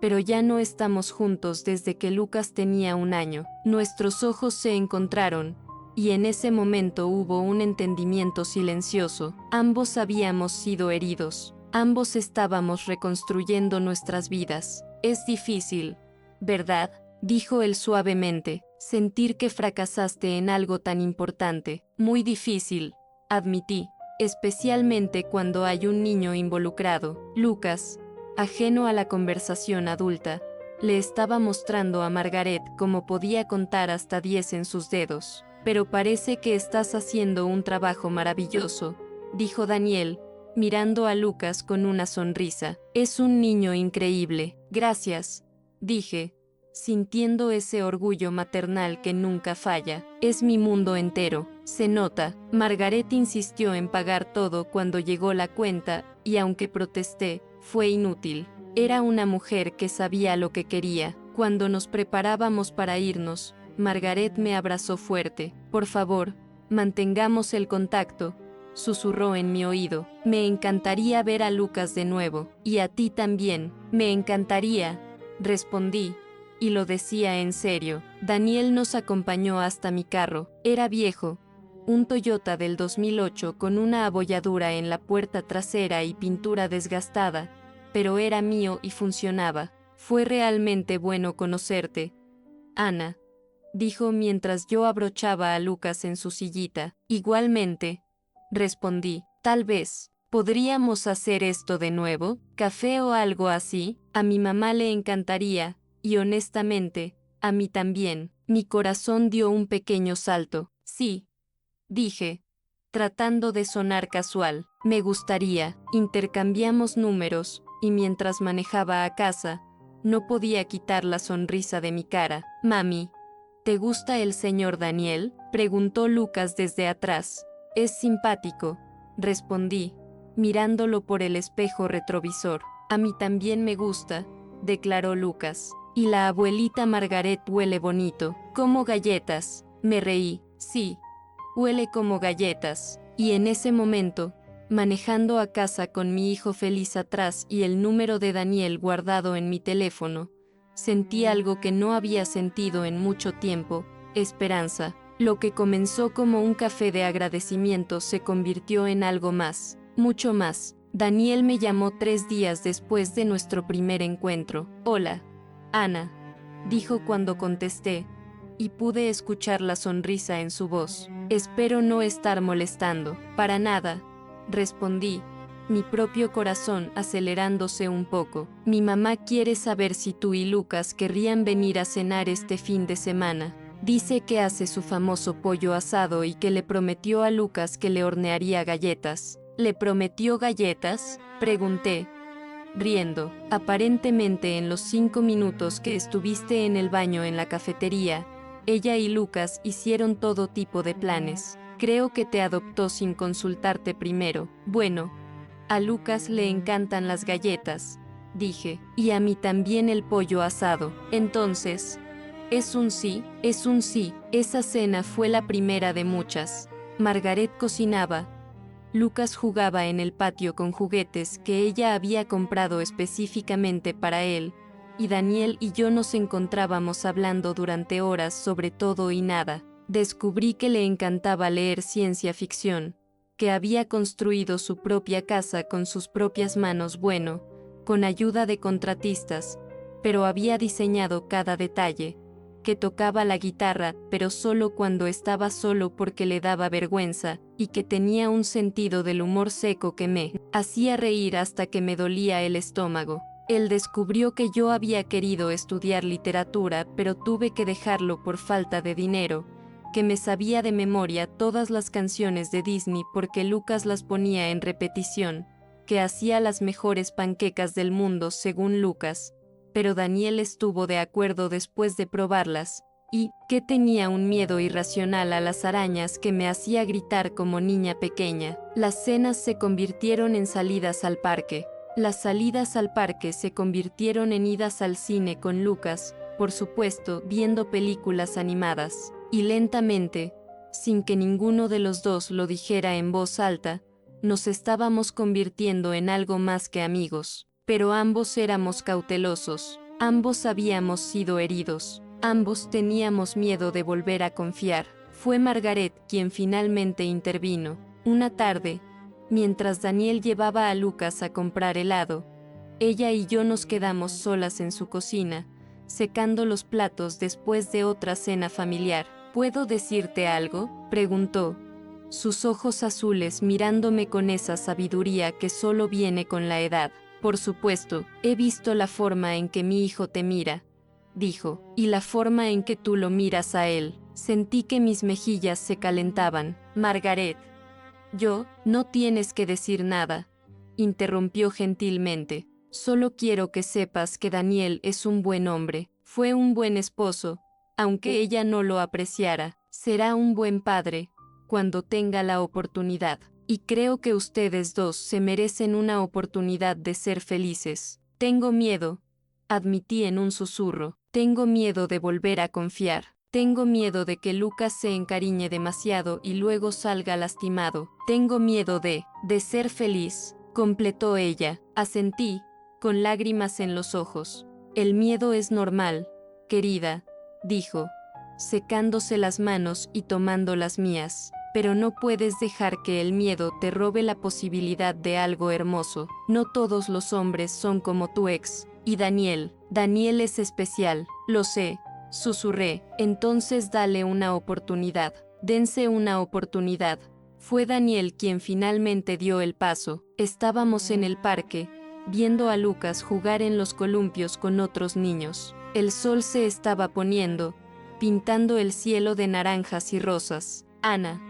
pero ya no estamos juntos desde que Lucas tenía 1 año. Nuestros ojos se encontraron, y en ese momento hubo un entendimiento silencioso. Ambos habíamos sido heridos, ambos estábamos reconstruyendo nuestras vidas. Es difícil, ¿verdad?, dijo él suavemente, sentir que fracasaste en algo tan importante. Muy difícil, admití, especialmente cuando hay un niño involucrado. Lucas, ajeno a la conversación adulta, le estaba mostrando a Margaret cómo podía contar hasta 10 en sus dedos. Pero parece que estás haciendo un trabajo maravilloso, dijo Daniel, mirando a Lucas con una sonrisa. Es un niño increíble. Gracias, dije, sintiendo ese orgullo maternal que nunca falla. Es mi mundo entero. Se nota. Margaret insistió en pagar todo cuando llegó la cuenta, y aunque protesté, fue inútil. Era una mujer que sabía lo que quería. Cuando nos preparábamos para irnos, Margaret me abrazó fuerte. Por favor, mantengamos el contacto, susurró en mi oído. Me encantaría ver a Lucas de nuevo. Y a ti también. Me encantaría, respondí, y lo decía en serio. Daniel nos acompañó hasta mi carro. Era viejo, un Toyota del 2008 con una abolladura en la puerta trasera y pintura desgastada, pero era mío y funcionaba. Fue realmente bueno conocerte, Ana, dijo mientras yo abrochaba a Lucas en su sillita. Igualmente, respondí. Tal vez podríamos hacer esto de nuevo, café o algo así. A mi mamá le encantaría, y honestamente, a mí también. Mi corazón dio un pequeño salto. Sí, dije, tratando de sonar casual. Me gustaría. Intercambiamos números, y mientras manejaba a casa, no podía quitar la sonrisa de mi cara. Mami, ¿te gusta el señor Daniel?, preguntó Lucas desde atrás. Es simpático, respondí, mirándolo por el espejo retrovisor. A mí también me gusta, declaró Lucas. Y la abuelita Margaret huele bonito, como galletas. Me reí. Sí, huele como galletas. Y en ese momento, manejando a casa con mi hijo feliz atrás y el número de Daniel guardado en mi teléfono, sentí algo que no había sentido en mucho tiempo: esperanza. Lo que comenzó como un café de agradecimiento se convirtió en algo más, mucho más. Daniel me llamó 3 días después de nuestro primer encuentro. Hola, Ana, dijo cuando contesté, y pude escuchar la sonrisa en su voz. Espero no estar molestando. Para nada, respondí, mi propio corazón acelerándose un poco. Mi mamá quiere saber si tú y Lucas querrían venir a cenar este fin de semana. Dice que hace su famoso pollo asado y que le prometió a Lucas que le hornearía galletas. ¿Le prometió galletas?, pregunté, riendo. Aparentemente en los 5 minutos que estuviste en el baño en la cafetería, ella y Lucas hicieron todo tipo de planes. Creo que te adoptó sin consultarte primero. Bueno, a Lucas le encantan las galletas, dije, y a mí también el pollo asado. Entonces, es un sí, es un sí. Esa cena fue la primera de muchas. Margaret cocinaba. Lucas jugaba en el patio con juguetes que ella había comprado específicamente para él, y Daniel y yo nos encontrábamos hablando durante horas sobre todo y nada. Descubrí que le encantaba leer ciencia ficción, que había construido su propia casa con sus propias manos, bueno, con ayuda de contratistas, pero había diseñado cada detalle, que tocaba la guitarra, pero solo cuando estaba solo porque le daba vergüenza, y que tenía un sentido del humor seco que me hacía reír hasta que me dolía el estómago. Él descubrió que yo había querido estudiar literatura, pero tuve que dejarlo por falta de dinero, que me sabía de memoria todas las canciones de Disney porque Lucas las ponía en repetición, que hacía las mejores panquecas del mundo según Lucas, pero Daniel estuvo de acuerdo después de probarlas, y que tenía un miedo irracional a las arañas que me hacía gritar como niña pequeña. Las cenas se convirtieron en salidas al parque. Las salidas al parque se convirtieron en idas al cine con Lucas, por supuesto, viendo películas animadas. Y lentamente, sin que ninguno de los dos lo dijera en voz alta, nos estábamos convirtiendo en algo más que amigos. Pero ambos éramos cautelosos, ambos habíamos sido heridos, ambos teníamos miedo de volver a confiar. Fue Margaret quien finalmente intervino. Una tarde, mientras Daniel llevaba a Lucas a comprar helado, ella y yo nos quedamos solas en su cocina, secando los platos después de otra cena familiar. ¿Puedo decirte algo?, preguntó, sus ojos azules mirándome con esa sabiduría que solo viene con la edad. Por supuesto, he visto la forma en que mi hijo te mira, dijo, y la forma en que tú lo miras a él. Sentí que mis mejillas se calentaban. Margaret. No tienes que decir nada, interrumpió gentilmente. Solo quiero que sepas que Daniel es un buen hombre, fue un buen esposo, aunque ella no lo apreciara, será un buen padre, cuando tenga la oportunidad. Y creo que ustedes dos se merecen una oportunidad de ser felices. Tengo miedo, admití en un susurro, tengo miedo de volver a confiar. Tengo miedo de que Lucas se encariñe demasiado y luego salga lastimado. Tengo miedo de ser feliz, completó ella. Asentí, con lágrimas en los ojos. El miedo es normal, querida, dijo, secándose las manos y tomando las mías. Pero no puedes dejar que el miedo te robe la posibilidad de algo hermoso. No todos los hombres son como tu ex. Y Daniel es especial, lo sé. Susurré, entonces dale una oportunidad, dense una oportunidad. Fue Daniel quien finalmente dio el paso. Estábamos en el parque, viendo a Lucas jugar en los columpios con otros niños. El sol se estaba poniendo, pintando el cielo de naranjas y rosas. Ana,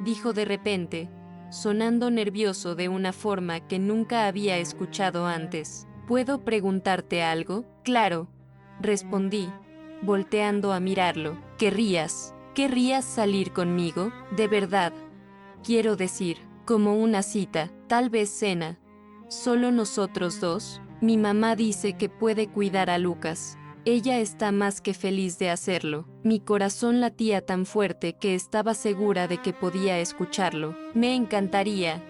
dijo de repente, sonando nervioso de una forma que nunca había escuchado antes. ¿Puedo preguntarte algo? Claro, respondí, volteando a mirarlo. ¿Querrías salir conmigo? De verdad. Quiero decir, como una cita, tal vez cena. ¿Solo nosotros dos? Mi mamá dice que puede cuidar a Lucas. Ella está más que feliz de hacerlo. Mi corazón latía tan fuerte que estaba segura de que podía escucharlo. Me encantaría,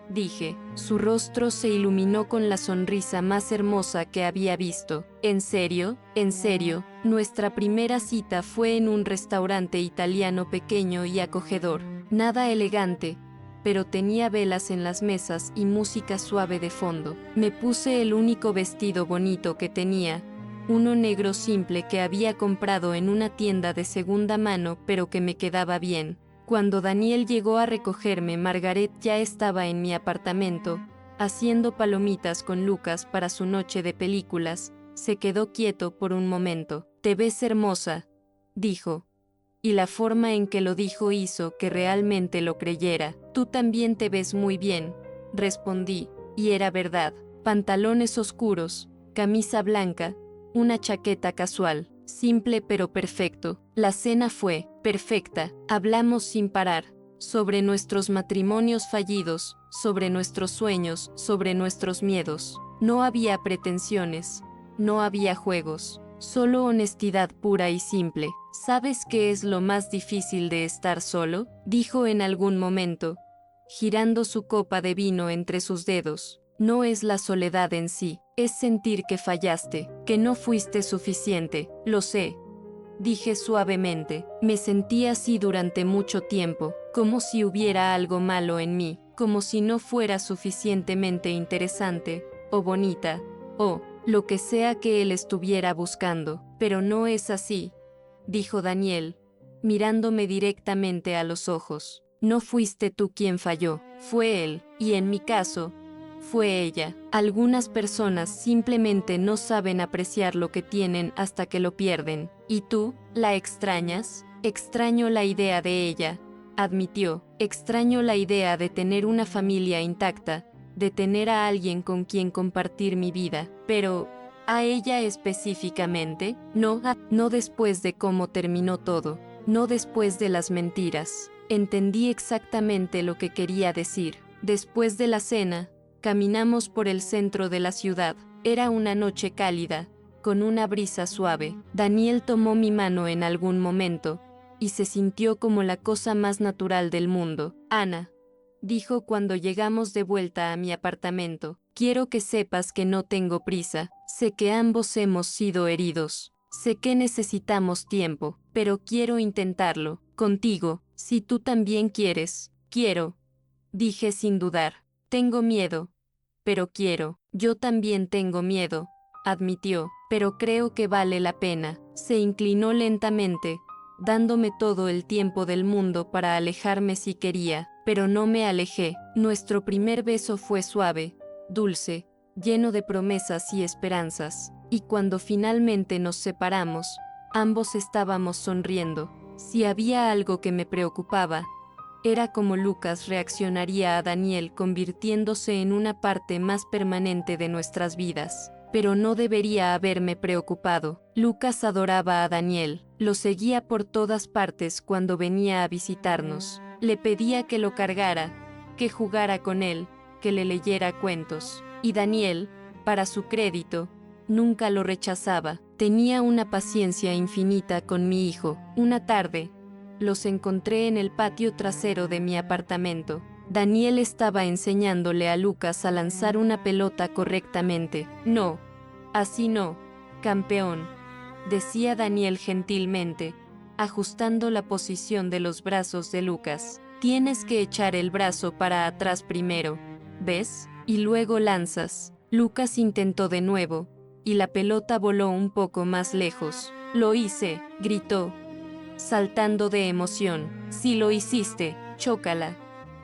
dije. Su rostro se iluminó con la sonrisa más hermosa que había visto. ¿En serio? En serio, nuestra primera cita fue en un restaurante italiano pequeño y acogedor. Nada elegante, pero tenía velas en las mesas y música suave de fondo. Me puse el único vestido bonito que tenía, uno negro simple que había comprado en una tienda de segunda mano pero que me quedaba bien. Cuando Daniel llegó a recogerme, Margaret ya estaba en mi apartamento, haciendo palomitas con Lucas para su noche de películas. Se quedó quieto por un momento. «Te ves hermosa», dijo. Y la forma en que lo dijo hizo que realmente lo creyera. «Tú también te ves muy bien», respondí, y era verdad. pantalones oscuros, camisa blanca, una chaqueta casual, simple pero perfecto. La cena fue perfecta, hablamos sin parar, sobre nuestros matrimonios fallidos, sobre nuestros sueños, sobre nuestros miedos. No había pretensiones, no había juegos, solo honestidad pura y simple. ¿Sabes qué es lo más difícil de estar solo?, dijo en algún momento, girando su copa de vino entre sus dedos. No es la soledad en sí, es sentir que fallaste, que no fuiste suficiente. Lo sé, dije suavemente. Me sentí así durante mucho tiempo, como si hubiera algo malo en mí, como si no fuera suficientemente interesante, o bonita, o lo que sea que él estuviera buscando. Pero no es así, dijo Daniel, mirándome directamente a los ojos. No fuiste tú quien falló, fue él, y en mi caso, fue ella. Algunas personas simplemente no saben apreciar lo que tienen hasta que lo pierden. ¿Y tú, la extrañas? Extraño la idea de ella, admitió. Extraño la idea de tener una familia intacta, de tener a alguien con quien compartir mi vida. Pero, ¿a ella específicamente? No, no después de cómo terminó todo, no después de las mentiras. Entendí exactamente lo que quería decir. Después de la cena, caminamos por el centro de la ciudad. Era una noche cálida, con una brisa suave. Daniel tomó mi mano en algún momento, y se sintió como la cosa más natural del mundo. Ana, dijo cuando llegamos de vuelta a mi apartamento, quiero que sepas que no tengo prisa. Sé que ambos hemos sido heridos. Sé que necesitamos tiempo, pero quiero intentarlo, contigo, si tú también quieres. Quiero, dije sin dudar. Tengo miedo, pero quiero. Yo también tengo miedo, admitió, pero creo que vale la pena. Se inclinó lentamente, dándome todo el tiempo del mundo para alejarme si quería, pero no me alejé. Nuestro primer beso fue suave, dulce, lleno de promesas y esperanzas, y cuando finalmente nos separamos, ambos estábamos sonriendo. Si había algo que me preocupaba, era cómo Lucas reaccionaría a Daniel convirtiéndose en una parte más permanente de nuestras vidas. Pero no debería haberme preocupado. Lucas adoraba a Daniel, lo seguía por todas partes cuando venía a visitarnos. Le pedía que lo cargara, que jugara con él, que le leyera cuentos. Y Daniel, para su crédito, nunca lo rechazaba. Tenía una paciencia infinita con mi hijo. Una tarde, los encontré en el patio trasero de mi apartamento. Daniel estaba enseñándole a Lucas a lanzar una pelota correctamente. No, así no, campeón, decía Daniel gentilmente, ajustando la posición de los brazos de Lucas. Tienes que echar el brazo para atrás primero, ¿ves? Y luego lanzas. Lucas intentó de nuevo, y la pelota voló un poco más lejos. Lo hice, gritó, saltando de emoción. Si lo hiciste, chócala,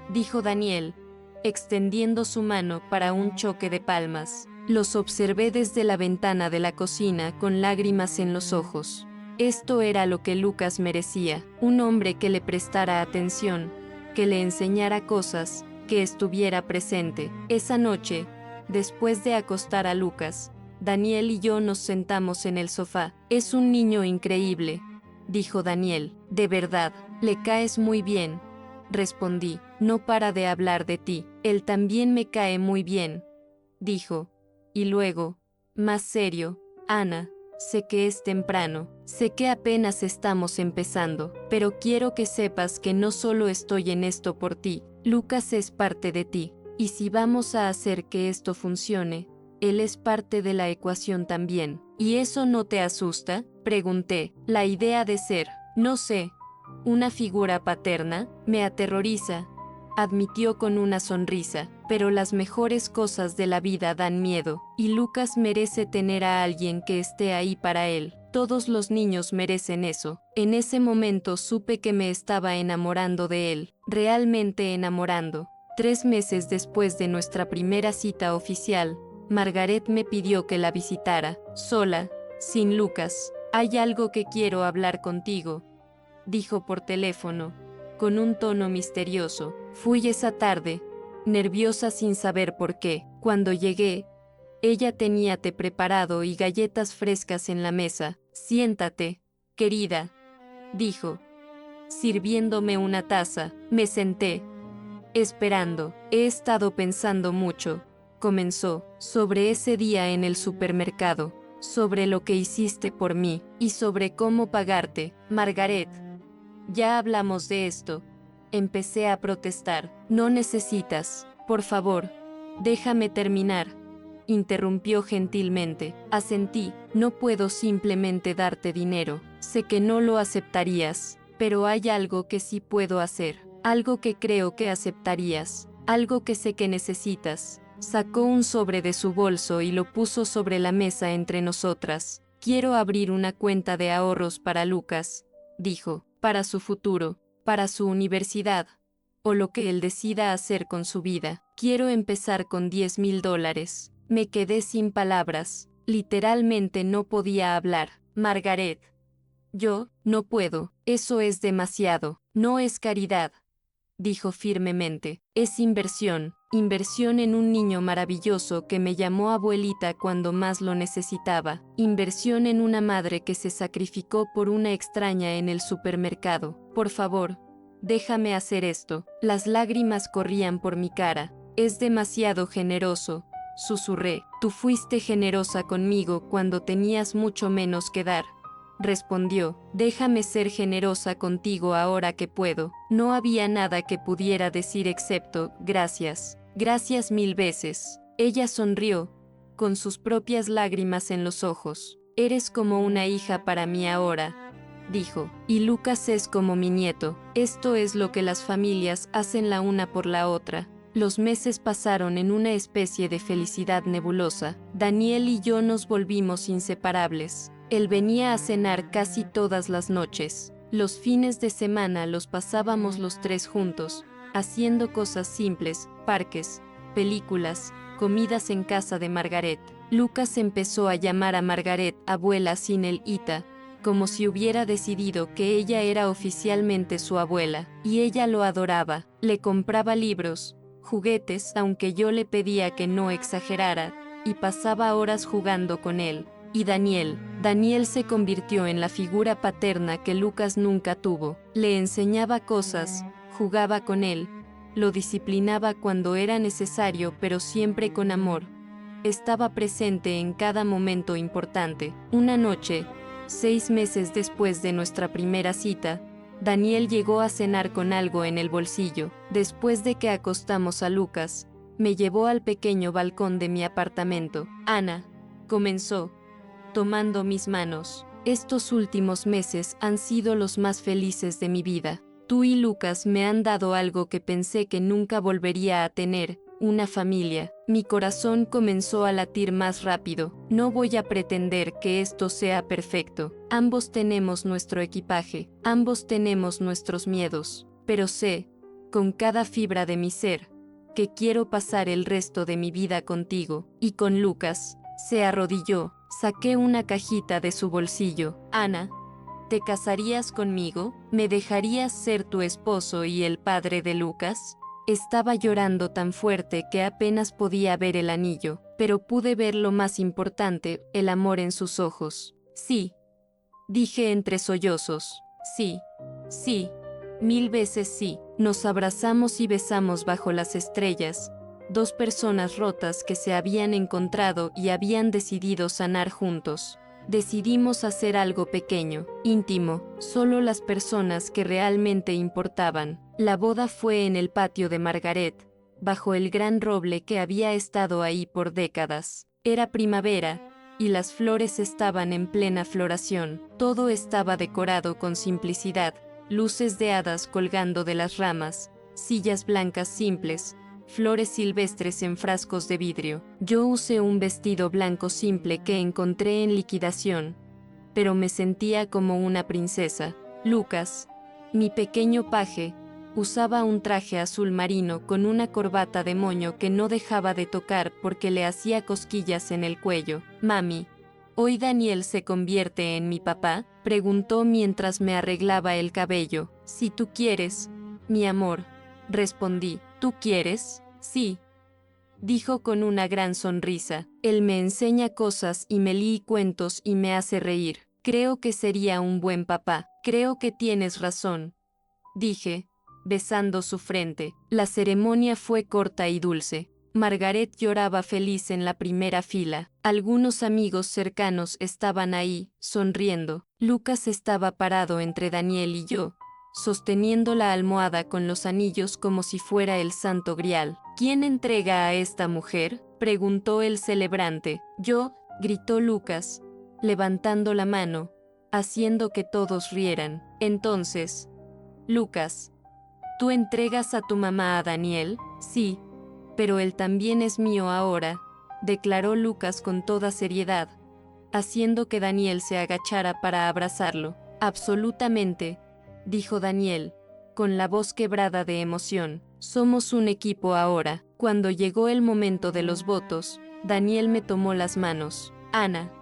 dijo Daniel, extendiendo su mano para un choque de palmas. Los observé desde la ventana de la cocina con lágrimas en los ojos. Esto era lo que Lucas merecía, un hombre que le prestara atención, que le enseñara cosas, que estuviera presente. Esa noche, después de acostar a Lucas, Daniel y yo nos sentamos en el sofá. Es un niño increíble, dijo Daniel. De verdad, le caes muy bien, respondí. No para de hablar de ti. Él también me cae muy bien, dijo. Y luego, más serio, Ana, sé que es temprano, sé que apenas estamos empezando, pero quiero que sepas que no solo estoy en esto por ti. Lucas es parte de ti, y si vamos a hacer que esto funcione, él es parte de la ecuación también. ¿Y eso no te asusta?, pregunté. La idea de ser, no sé, una figura paterna, me aterroriza, admitió con una sonrisa. Pero las mejores cosas de la vida dan miedo, y Lucas merece tener a alguien que esté ahí para él. Todos los niños merecen eso. En ese momento supe que me estaba enamorando de él, realmente enamorando. 3 meses después de nuestra primera cita oficial, Margaret me pidió que la visitara, sola, sin Lucas. Hay algo que quiero hablar contigo, dijo por teléfono, con un tono misterioso. Fui esa tarde, nerviosa sin saber por qué. Cuando llegué, Ella tenía té preparado y galletas frescas en la mesa. Siéntate, querida, dijo, sirviéndome una taza. Me senté, esperando. He estado pensando mucho, comenzó, sobre ese día en el supermercado, sobre lo que hiciste por mí, y sobre cómo pagarte, Margaret. Ya hablamos de esto. Empecé a protestar. No necesitas, por favor, déjame terminar. Interrumpió gentilmente. Asentí. No puedo simplemente darte dinero. Sé que no lo aceptarías, pero hay algo que sí puedo hacer. Algo que creo que aceptarías. Algo que sé que necesitas. Sacó un sobre de su bolso y lo puso sobre la mesa entre nosotras. Quiero abrir una cuenta de ahorros para Lucas, dijo, para su futuro, para su universidad, o lo que él decida hacer con su vida. Quiero empezar con $10,000. Me quedé sin palabras. Literalmente no podía hablar. Margaret. Yo, no puedo. Eso es demasiado. No es caridad, dijo firmemente. Es inversión. Inversión en un niño maravilloso que me llamó abuelita cuando más lo necesitaba. Inversión en una madre que se sacrificó por una extraña en el supermercado. Por favor, déjame hacer esto. Las lágrimas corrían por mi cara. Es demasiado generoso, susurré. Tú fuiste generosa conmigo cuando tenías mucho menos que dar. Respondió, déjame ser generosa contigo ahora que puedo. No había nada que pudiera decir excepto, gracias. Gracias 1000 veces. Ella sonrió, con sus propias lágrimas en los ojos. Eres como una hija para mí ahora, dijo, y Lucas es como mi nieto. Esto es lo que las familias hacen la una por la otra. Los meses pasaron en una especie de felicidad nebulosa. Daniel y yo nos volvimos inseparables. Él venía a cenar casi todas las noches. Los fines de semana los pasábamos los tres juntos, haciendo cosas simples, parques, películas, comidas en casa de Margaret. Lucas empezó a llamar a Margaret abuela sin el ita, como si hubiera decidido que ella era oficialmente su abuela, y ella lo adoraba. Le compraba libros, juguetes, aunque yo le pedía que no exagerara, y pasaba horas jugando con él. Y Daniel se convirtió en la figura paterna que Lucas nunca tuvo. Le enseñaba cosas, jugaba con él, lo disciplinaba cuando era necesario, pero siempre con amor. Estaba presente en cada momento importante. Una noche, 6 meses después de nuestra primera cita, Daniel llegó a cenar con algo en el bolsillo. Después de que acostamos a Lucas, me llevó al pequeño balcón de mi apartamento. Ana, comenzó, tomando mis manos. Estos últimos meses han sido los más felices de mi vida. Tú y Lucas me han dado algo que pensé que nunca volvería a tener, una familia. Mi corazón comenzó a latir más rápido. No voy a pretender que esto sea perfecto. Ambos tenemos nuestro equipaje, ambos tenemos nuestros miedos, pero sé, con cada fibra de mi ser, que quiero pasar el resto de mi vida contigo. Y con Lucas. Se arrodilló. Saqué una cajita de su bolsillo. Ana, ¿te casarías conmigo? ¿Me dejarías ser tu esposo y el padre de Lucas? Estaba llorando tan fuerte que apenas podía ver el anillo, pero pude ver lo más importante, el amor en sus ojos. Sí, dije entre sollozos. Sí, sí, 1000 veces sí. Nos abrazamos y besamos bajo las estrellas. Dos personas rotas que se habían encontrado y habían decidido sanar juntos. Decidimos hacer algo pequeño, íntimo, solo las personas que realmente importaban. La boda fue en el patio de Margaret, bajo el gran roble que había estado ahí por décadas. Era primavera, y las flores estaban en plena floración. Todo estaba decorado con simplicidad, luces de hadas colgando de las ramas, sillas blancas simples, flores silvestres en frascos de vidrio. Yo usé un vestido blanco simple que encontré en liquidación, pero me sentía como una princesa. Lucas, mi pequeño paje, usaba un traje azul marino con una corbata de moño que no dejaba de tocar porque le hacía cosquillas en el cuello. Mami, ¿hoy Daniel se convierte en mi papá?, preguntó mientras me arreglaba el cabello. Si tú quieres, mi amor, respondí. ¿Tú quieres? Sí. dijo con una gran sonrisa. Él me enseña cosas y me lee cuentos y me hace reír. Creo que sería un buen papá. Creo que tienes razón, dije, besando su frente. La ceremonia fue corta y dulce. Margaret lloraba feliz en la primera fila. Algunos amigos cercanos estaban ahí, sonriendo. Lucas estaba parado entre Daniel y yo, sosteniendo la almohada con los anillos como si fuera el santo grial. ¿Quién entrega a esta mujer?, preguntó el celebrante. Yo, gritó Lucas, levantando la mano, haciendo que todos rieran. Entonces, Lucas, ¿tú entregas a tu mamá a Daniel? Sí, pero él también es mío ahora, declaró Lucas con toda seriedad, haciendo que Daniel se agachara para abrazarlo. Absolutamente, dijo Daniel, con la voz quebrada de emoción. Somos un equipo ahora. Cuando llegó el momento de los votos, Daniel me tomó las manos. Ana,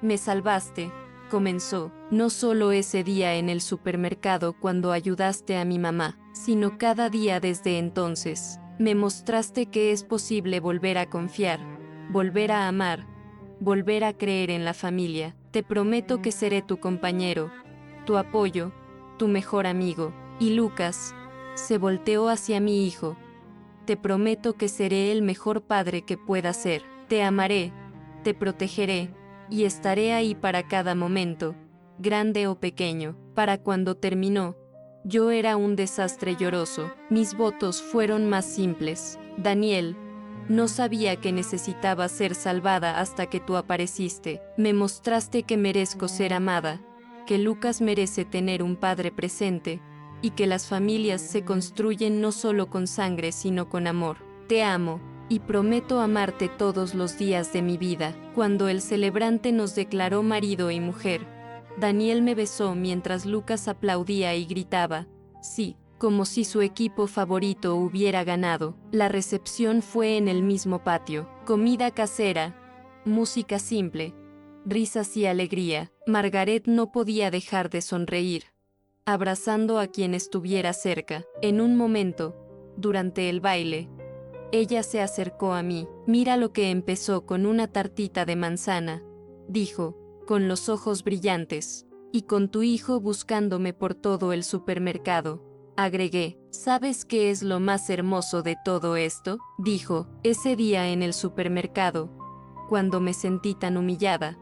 me salvaste, comenzó, no solo ese día en el supermercado cuando ayudaste a mi mamá, sino cada día desde entonces. Me mostraste que es posible volver a confiar, volver a amar, volver a creer en la familia. Te prometo que seré tu compañero, tu apoyo, tu mejor amigo. Y Lucas se volteó hacia mi hijo. Te prometo que seré el mejor padre que pueda ser. Te amaré, te protegeré, y estaré ahí para cada momento, grande o pequeño. Para cuando terminó, yo era un desastre lloroso. Mis votos fueron más simples. Daniel, no sabía que necesitaba ser salvada hasta que tú apareciste. Me mostraste que merezco ser amada, que Lucas merece tener un padre presente, y que las familias se construyen no solo con sangre sino con amor. Te amo, y prometo amarte todos los días de mi vida. Cuando el celebrante nos declaró marido y mujer, Daniel me besó mientras Lucas aplaudía y gritaba, sí, como si su equipo favorito hubiera ganado. La recepción fue en el mismo patio. Comida casera, música simple, risas y alegría. Margaret no podía dejar de sonreír, abrazando a quien estuviera cerca. En un momento, durante el baile, ella se acercó a mí. Mira lo que empezó con una tartita de manzana, dijo, con los ojos brillantes, y con tu hijo buscándome por todo el supermercado. Agregué, ¿sabes qué es lo más hermoso de todo esto? Dijo, ese día en el supermercado, cuando me sentí tan humillada,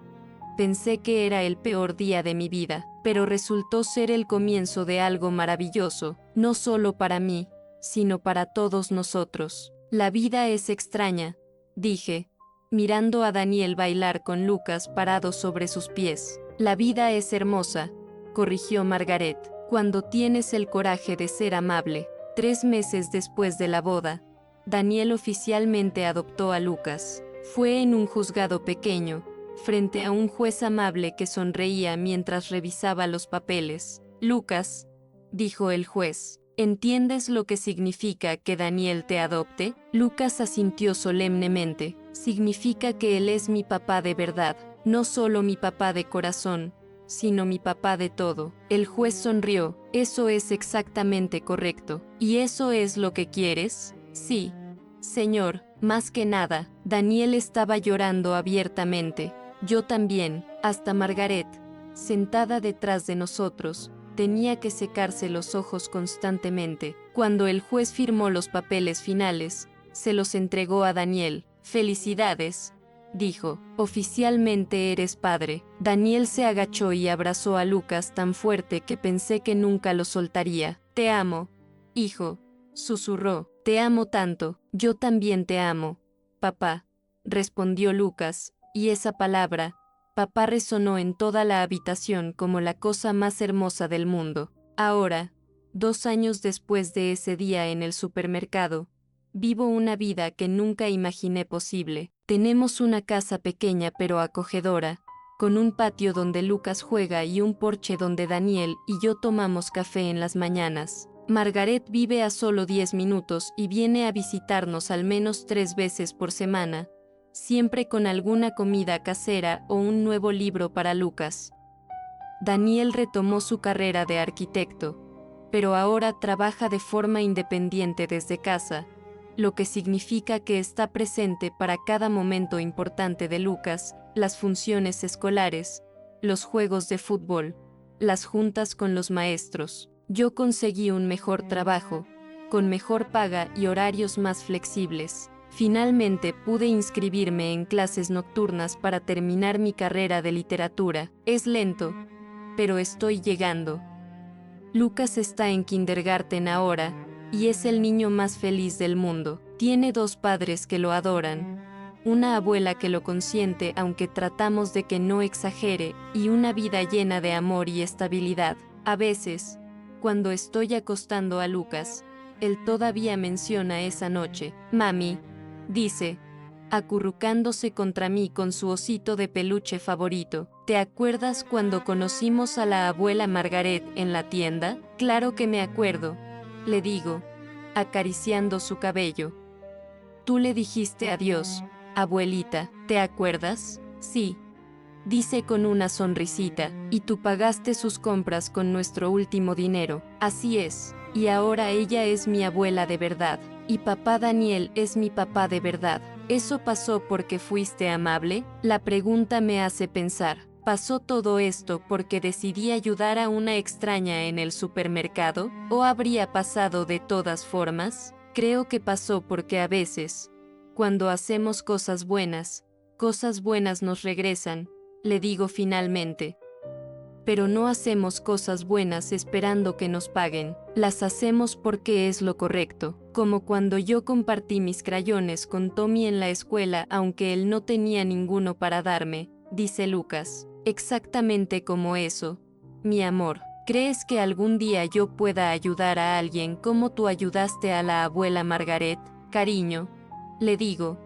pensé que era el peor día de mi vida, pero resultó ser el comienzo de algo maravilloso, no solo para mí, sino para todos nosotros. La vida es extraña, dije, mirando a Daniel bailar con Lucas parado sobre sus pies. La vida es hermosa, corrigió Margaret, cuando tienes el coraje de ser amable. 3 meses después de la boda, Daniel oficialmente adoptó a Lucas. Fue en un juzgado pequeño, frente a un juez amable que sonreía mientras revisaba los papeles. Lucas, dijo el juez, ¿entiendes lo que significa que Daniel te adopte? Lucas asintió solemnemente. Significa que él es mi papá de verdad, no solo mi papá de corazón, sino mi papá de todo. El juez sonrió. Eso es exactamente correcto. ¿Y eso es lo que quieres? Sí, señor, más que nada. Daniel estaba llorando abiertamente. Yo también. Hasta Margaret, sentada detrás de nosotros, tenía que secarse los ojos constantemente. Cuando el juez firmó los papeles finales, se los entregó a Daniel. Felicidades, dijo, oficialmente eres padre. Daniel se agachó y abrazó a Lucas tan fuerte que pensé que nunca lo soltaría. Te amo, hijo, susurró. Te amo tanto. Yo también te amo, papá, respondió Lucas, y esa palabra, papá, resonó en toda la habitación como la cosa más hermosa del mundo. Ahora, 2 años después de ese día en el supermercado, vivo una vida que nunca imaginé posible. Tenemos una casa pequeña pero acogedora, con un patio donde Lucas juega y un porche donde Daniel y yo tomamos café en las mañanas. Margaret vive a solo 10 minutos y viene a visitarnos al menos 3 veces por semana, siempre con alguna comida casera o un nuevo libro para Lucas. Daniel retomó su carrera de arquitecto, pero ahora trabaja de forma independiente desde casa, lo que significa que está presente para cada momento importante de Lucas, las funciones escolares, los juegos de fútbol, las juntas con los maestros. Yo conseguí un mejor trabajo, con mejor paga y horarios más flexibles. Finalmente pude inscribirme en clases nocturnas para terminar mi carrera de literatura. Es lento, pero estoy llegando. Lucas está en kindergarten ahora, y es el niño más feliz del mundo. Tiene 2 padres que lo adoran, una abuela que lo consiente aunque tratamos de que no exagere, y una vida llena de amor y estabilidad. A veces, cuando estoy acostando a Lucas, él todavía menciona esa noche. Mami, dice, acurrucándose contra mí con su osito de peluche favorito. ¿Te acuerdas cuando conocimos a la abuela Margaret en la tienda? Claro que me acuerdo, le digo, acariciando su cabello. Tú le dijiste adiós, abuelita, ¿te acuerdas? Sí, dice con una sonrisita, y tú pagaste sus compras con nuestro último dinero. Así es, y ahora ella es mi abuela de verdad, y papá Daniel es mi papá de verdad. ¿Eso pasó porque fuiste amable? La pregunta me hace pensar. ¿Pasó todo esto porque decidí ayudar a una extraña en el supermercado? ¿O habría pasado de todas formas? Creo que pasó porque a veces, cuando hacemos cosas buenas nos regresan, le digo finalmente. Pero no hacemos cosas buenas esperando que nos paguen, las hacemos porque es lo correcto, como cuando yo compartí mis crayones con Tommy en la escuela aunque él no tenía ninguno para darme, dice Lucas. Exactamente como eso, mi amor. ¿Crees que algún día yo pueda ayudar a alguien como tú ayudaste a la abuela Margaret? Cariño, le digo,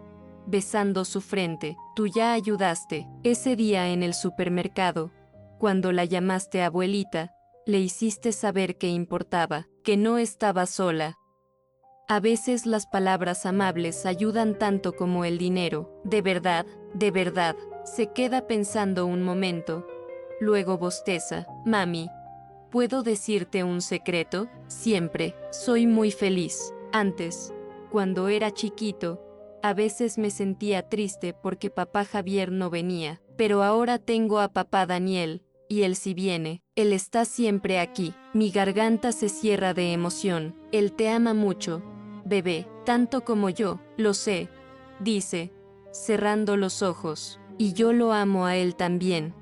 besando su frente, tú ya ayudaste. Ese día en el supermercado, cuando la llamaste abuelita, le hiciste saber que importaba, que no estaba sola. A veces las palabras amables ayudan tanto como el dinero. De verdad, se queda pensando un momento. Luego bosteza. Mami, ¿puedo decirte un secreto? Siempre, soy muy feliz. Antes, cuando era chiquito, a veces me sentía triste porque papá Javier no venía, pero ahora tengo a papá Daniel, y él sí viene, él está siempre aquí. Mi garganta se cierra de emoción. Él te ama mucho, bebé, tanto como yo, lo sé, dice, cerrando los ojos, y yo lo amo a él también.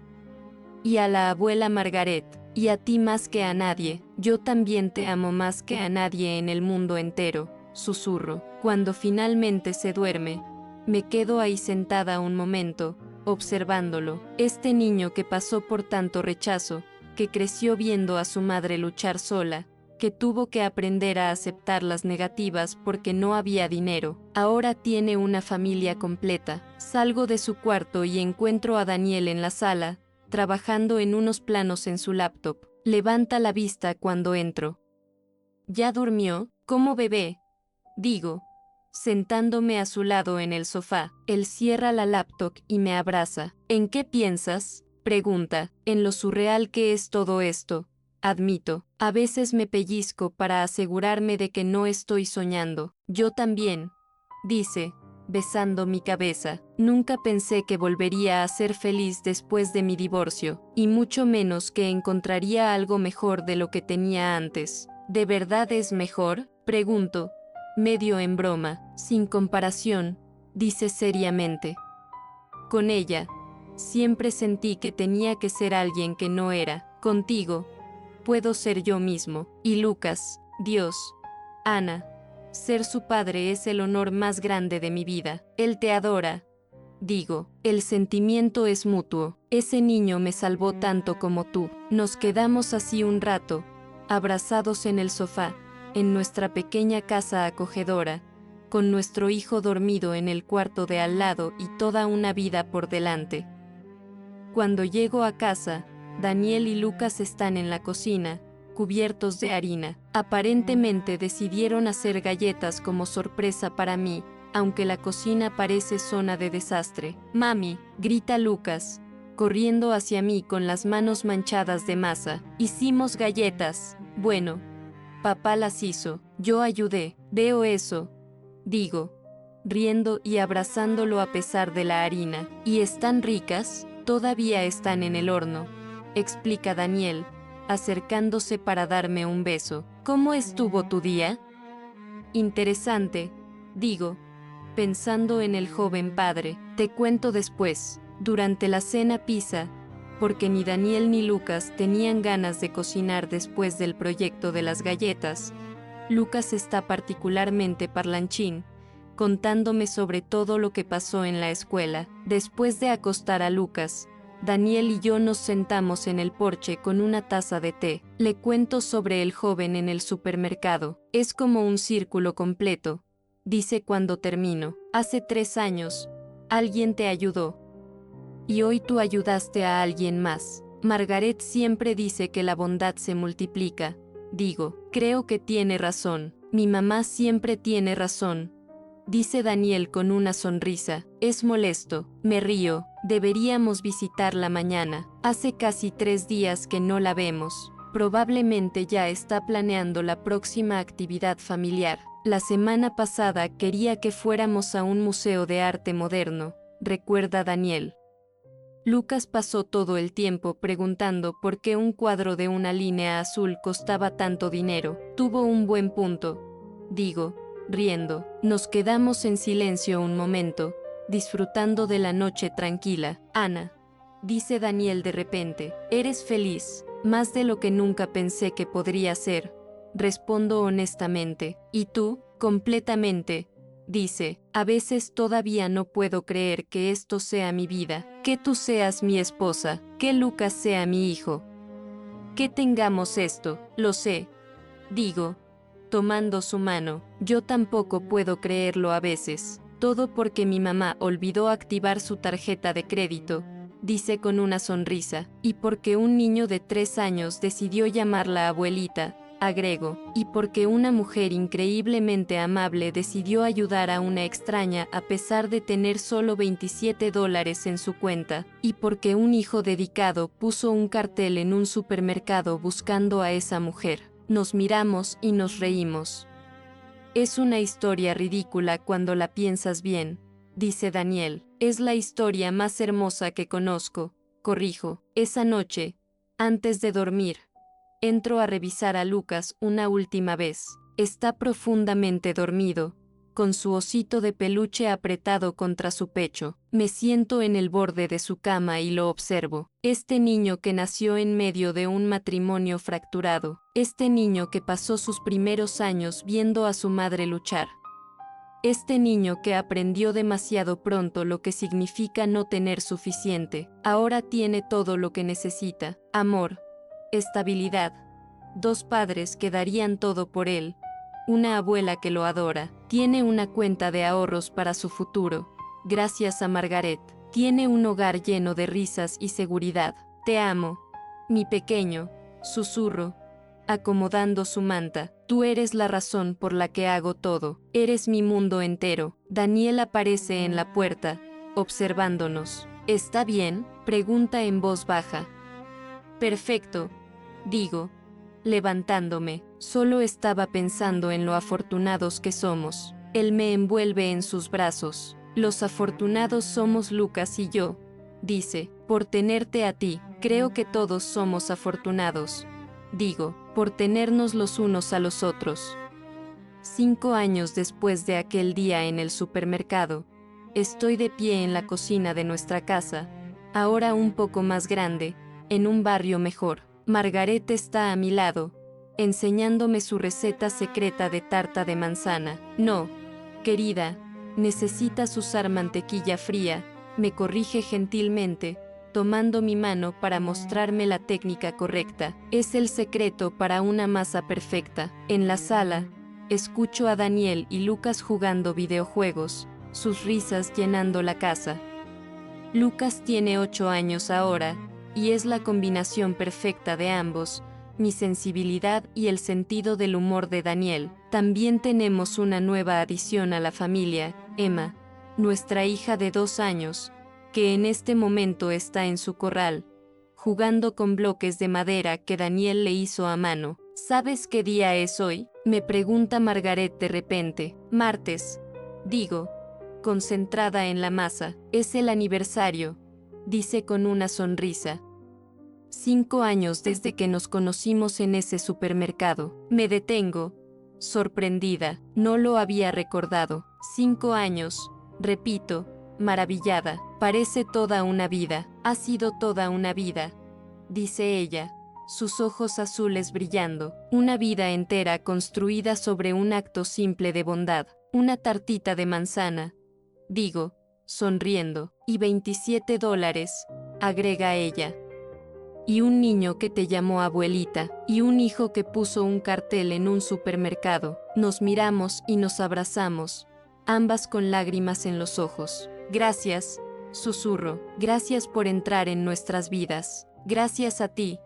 Y a la abuela Margaret, y a ti más que a nadie, yo también te amo más que a nadie en el mundo entero, susurro. Cuando finalmente se duerme, me quedo ahí sentada un momento, observándolo, este niño que pasó por tanto rechazo, que creció viendo a su madre luchar sola, que tuvo que aprender a aceptar las negativas porque no había dinero. Ahora tiene una familia completa. Salgo de su cuarto y encuentro a Daniel en la sala, trabajando en unos planos en su laptop. Levanta la vista cuando entro. ¿Ya durmió? ¿Cómo bebé? Digo, sentándome a su lado en el sofá. Él cierra la laptop y me abraza. ¿En qué piensas? Pregunta. En lo surreal que es todo esto. Admito, a veces me pellizco para asegurarme de que no estoy soñando. Yo también, dice, besando mi cabeza. Nunca pensé que volvería a ser feliz después de mi divorcio, y mucho menos que encontraría algo mejor de lo que tenía antes. ¿De verdad es mejor? Pregunto, medio en broma, sin comparación, dice seriamente. Con ella, siempre sentí que tenía que ser alguien que no era. Contigo, puedo ser yo mismo. Y Lucas, Dios, Ana, ser su padre es el honor más grande de mi vida. Él te adora. Digo, el sentimiento es mutuo. Ese niño me salvó tanto como tú. Nos quedamos así un rato, abrazados en el sofá, en nuestra pequeña casa acogedora, con nuestro hijo dormido en el cuarto de al lado y toda una vida por delante. Cuando llego a casa, Daniel y Lucas están en la cocina, cubiertos de harina. Aparentemente decidieron hacer galletas como sorpresa para mí, aunque la cocina parece zona de desastre. Mami, grita Lucas, corriendo hacia mí con las manos manchadas de masa. Hicimos galletas. Bueno, papá las hizo, yo ayudé. Veo eso, digo, riendo y abrazándolo a pesar de la harina. ¿Y están ricas? Todavía están en el horno, explica Daniel, acercándose para darme un beso. ¿Cómo estuvo tu día? Interesante, digo, pensando en el joven padre. Te cuento después. Durante la cena pizza, porque ni Daniel ni Lucas tenían ganas de cocinar después del proyecto de las galletas. Lucas está particularmente parlanchín, contándome sobre todo lo que pasó en la escuela. Después de acostar a Lucas, Daniel y yo nos sentamos en el porche con una taza de té. Le cuento sobre el joven en el supermercado. Es como un círculo completo, dice cuando termino. Hace 3 años, alguien te ayudó. Y hoy tú ayudaste a alguien más. Margaret siempre dice que la bondad se multiplica. Digo, creo que tiene razón. Mi mamá siempre tiene razón, dice Daniel con una sonrisa. Es molesto, me río. Deberíamos visitarla mañana. Hace casi 3 días que no la vemos. Probablemente ya está planeando la próxima actividad familiar. La semana pasada quería que fuéramos a un museo de arte moderno, recuerda Daniel. Lucas pasó todo el tiempo preguntando por qué un cuadro de una línea azul costaba tanto dinero. Tuvo un buen punto, digo, riendo. Nos quedamos en silencio un momento, disfrutando de la noche tranquila. Ana, dice Daniel de repente, eres feliz, más de lo que nunca pensé que podría ser. Respondo honestamente. ¿Y tú? Completamente. Dice, a veces todavía no puedo creer que esto sea mi vida, que tú seas mi esposa, que Lucas sea mi hijo. Que tengamos esto, lo sé. Digo, tomando su mano, yo tampoco puedo creerlo a veces. Todo porque mi mamá olvidó activar su tarjeta de crédito, dice con una sonrisa, y porque un niño de 3 años decidió llamarla abuelita, agrego, y porque una mujer increíblemente amable decidió ayudar a una extraña a pesar de tener solo $27 en su cuenta, y porque un hijo dedicado puso un cartel en un supermercado buscando a esa mujer. Nos miramos y nos reímos. Es una historia ridícula cuando la piensas bien, dice Daniel. Es la historia más hermosa que conozco, corrijo. Esa noche, antes de dormir, entro a revisar a Lucas una última vez. Está profundamente dormido, con su osito de peluche apretado contra su pecho. Me siento en el borde de su cama y lo observo. Este niño que nació en medio de un matrimonio fracturado. Este niño que pasó sus primeros años viendo a su madre luchar. Este niño que aprendió demasiado pronto lo que significa no tener suficiente. Ahora tiene todo lo que necesita. Amor, estabilidad, 2 padres que darían todo por él, una abuela que lo adora, tiene una cuenta de ahorros para su futuro, gracias a Margaret, tiene un hogar lleno de risas y seguridad. Te amo, mi pequeño, susurro, acomodando su manta. Tú eres la razón por la que hago todo, eres mi mundo entero. Daniel aparece en la puerta, observándonos. ¿Está bien?, pregunta en voz baja. Perfecto, digo, levantándome. Solo estaba pensando en lo afortunados que somos. Él me envuelve en sus brazos. Los afortunados somos Lucas y yo, dice, por tenerte a ti. Creo que todos somos afortunados, digo, por tenernos los unos a los otros. 5 años después de aquel día en el supermercado, estoy de pie en la cocina de nuestra casa, ahora un poco más grande, en un barrio mejor. Margaret está a mi lado, enseñándome su receta secreta de tarta de manzana. No, querida, necesitas usar mantequilla fría, me corrige gentilmente, tomando mi mano para mostrarme la técnica correcta. Es el secreto para una masa perfecta. En la sala, escucho a Daniel y Lucas jugando videojuegos, sus risas llenando la casa. Lucas tiene 8 años ahora, y es la combinación perfecta de ambos, mi sensibilidad y el sentido del humor de Daniel. También tenemos una nueva adición a la familia, Emma, nuestra hija de 2 años, que en este momento está en su corral, jugando con bloques de madera que Daniel le hizo a mano. ¿Sabes qué día es hoy?, me pregunta Margaret de repente. Martes, digo, concentrada en la masa. Es el aniversario, dice con una sonrisa. 5 años desde que nos conocimos en ese supermercado. Me detengo, sorprendida, no lo había recordado. 5 años, repito, maravillada. Parece toda una vida. Ha sido toda una vida, dice ella, sus ojos azules brillando. Una vida entera construida sobre un acto simple de bondad. Una tartita de manzana, digo, sonriendo. Y $27, agrega ella. Y un niño que te llamó abuelita, y un hijo que puso un cartel en un supermercado. Nos miramos y nos abrazamos, ambas con lágrimas en los ojos. Gracias, susurro, gracias por entrar en nuestras vidas. Gracias a ti,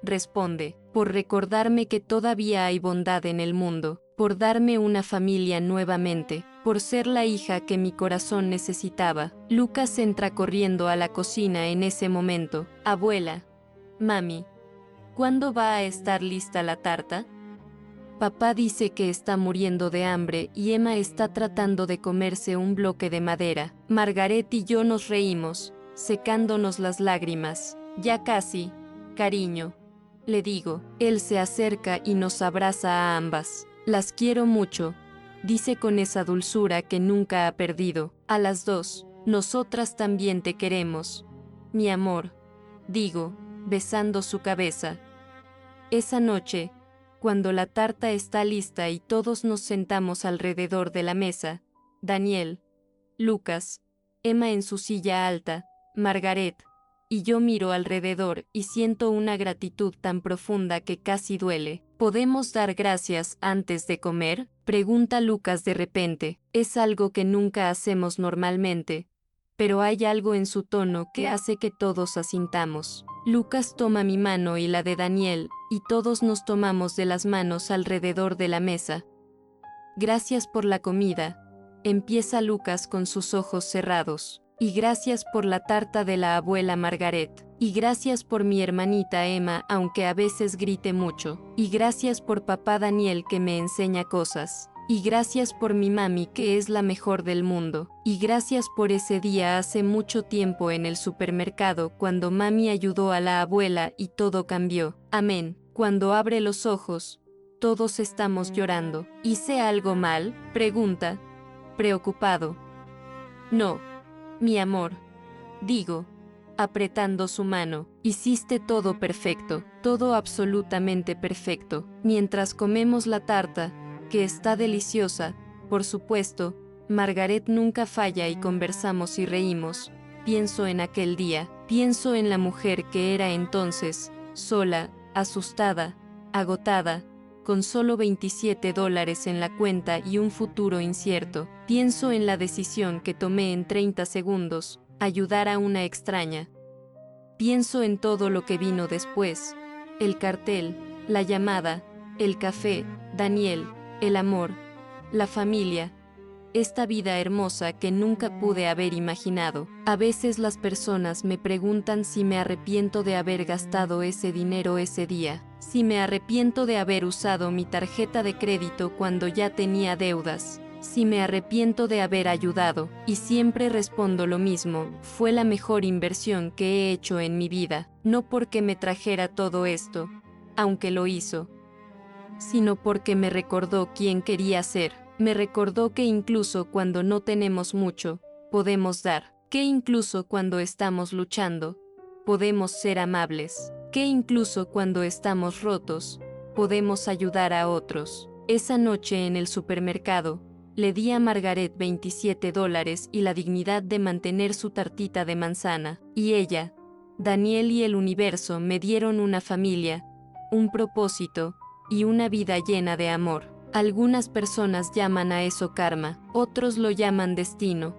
responde, por recordarme que todavía hay bondad en el mundo, por darme una familia nuevamente, por ser la hija que mi corazón necesitaba. Lucas entra corriendo a la cocina en ese momento. Abuela, mami, ¿cuándo va a estar lista la tarta? Papá dice que está muriendo de hambre y Emma está tratando de comerse un bloque de madera. Margaret y yo nos reímos, secándonos las lágrimas. Ya casi, cariño, le digo. Él se acerca y nos abraza a ambas. Las quiero mucho, dice con esa dulzura que nunca ha perdido. A las dos, nosotras también te queremos, mi amor, digo, besando su cabeza. Esa noche, cuando la tarta está lista y todos nos sentamos alrededor de la mesa, Daniel, Lucas, Emma en su silla alta, Margaret, y yo miro alrededor y siento una gratitud tan profunda que casi duele. ¿Podemos dar gracias antes de comer?, pregunta Lucas de repente. Es algo que nunca hacemos normalmente, pero hay algo en su tono que hace que todos asintamos. Lucas toma mi mano y la de Daniel, y todos nos tomamos de las manos alrededor de la mesa. Gracias por la comida, empieza Lucas con sus ojos cerrados. Y gracias por la tarta de la abuela Margaret. Y gracias por mi hermanita Emma, aunque a veces grite mucho. Y gracias por papá Daniel que me enseña cosas. Y gracias por mi mami que es la mejor del mundo. Y gracias por ese día hace mucho tiempo en el supermercado cuando mami ayudó a la abuela y todo cambió. Amén. Cuando abre los ojos, todos estamos llorando. ¿Hice algo mal?, pregunta, preocupado. No, mi amor, digo, apretando su mano. Hiciste todo perfecto, todo absolutamente perfecto. Mientras comemos la tarta, que está deliciosa, por supuesto, Margaret nunca falla y conversamos y reímos. Pienso en aquel día, pienso en la mujer que era entonces, sola, asustada, agotada, con solo $27 en la cuenta y un futuro incierto. Pienso en la decisión que tomé en 30 segundos, ayudar a una extraña. Pienso en todo lo que vino después, el cartel, la llamada, el café, Daniel, el amor, la familia, esta vida hermosa que nunca pude haber imaginado. A veces las personas me preguntan si me arrepiento de haber gastado ese dinero ese día, si me arrepiento de haber usado mi tarjeta de crédito cuando ya tenía deudas, si me arrepiento de haber ayudado, y siempre respondo lo mismo: fue la mejor inversión que he hecho en mi vida, no porque me trajera todo esto, aunque lo hizo, sino porque me recordó quién quería ser. Me recordó que incluso cuando no tenemos mucho, podemos dar, que incluso cuando estamos luchando, podemos ser amables, que incluso cuando estamos rotos, podemos ayudar a otros. Esa noche en el supermercado, le di a Margaret $27 y la dignidad de mantener su tartita de manzana, y ella, Daniel y el universo me dieron una familia, un propósito, y una vida llena de amor. Algunas personas llaman a eso karma, otros lo llaman destino.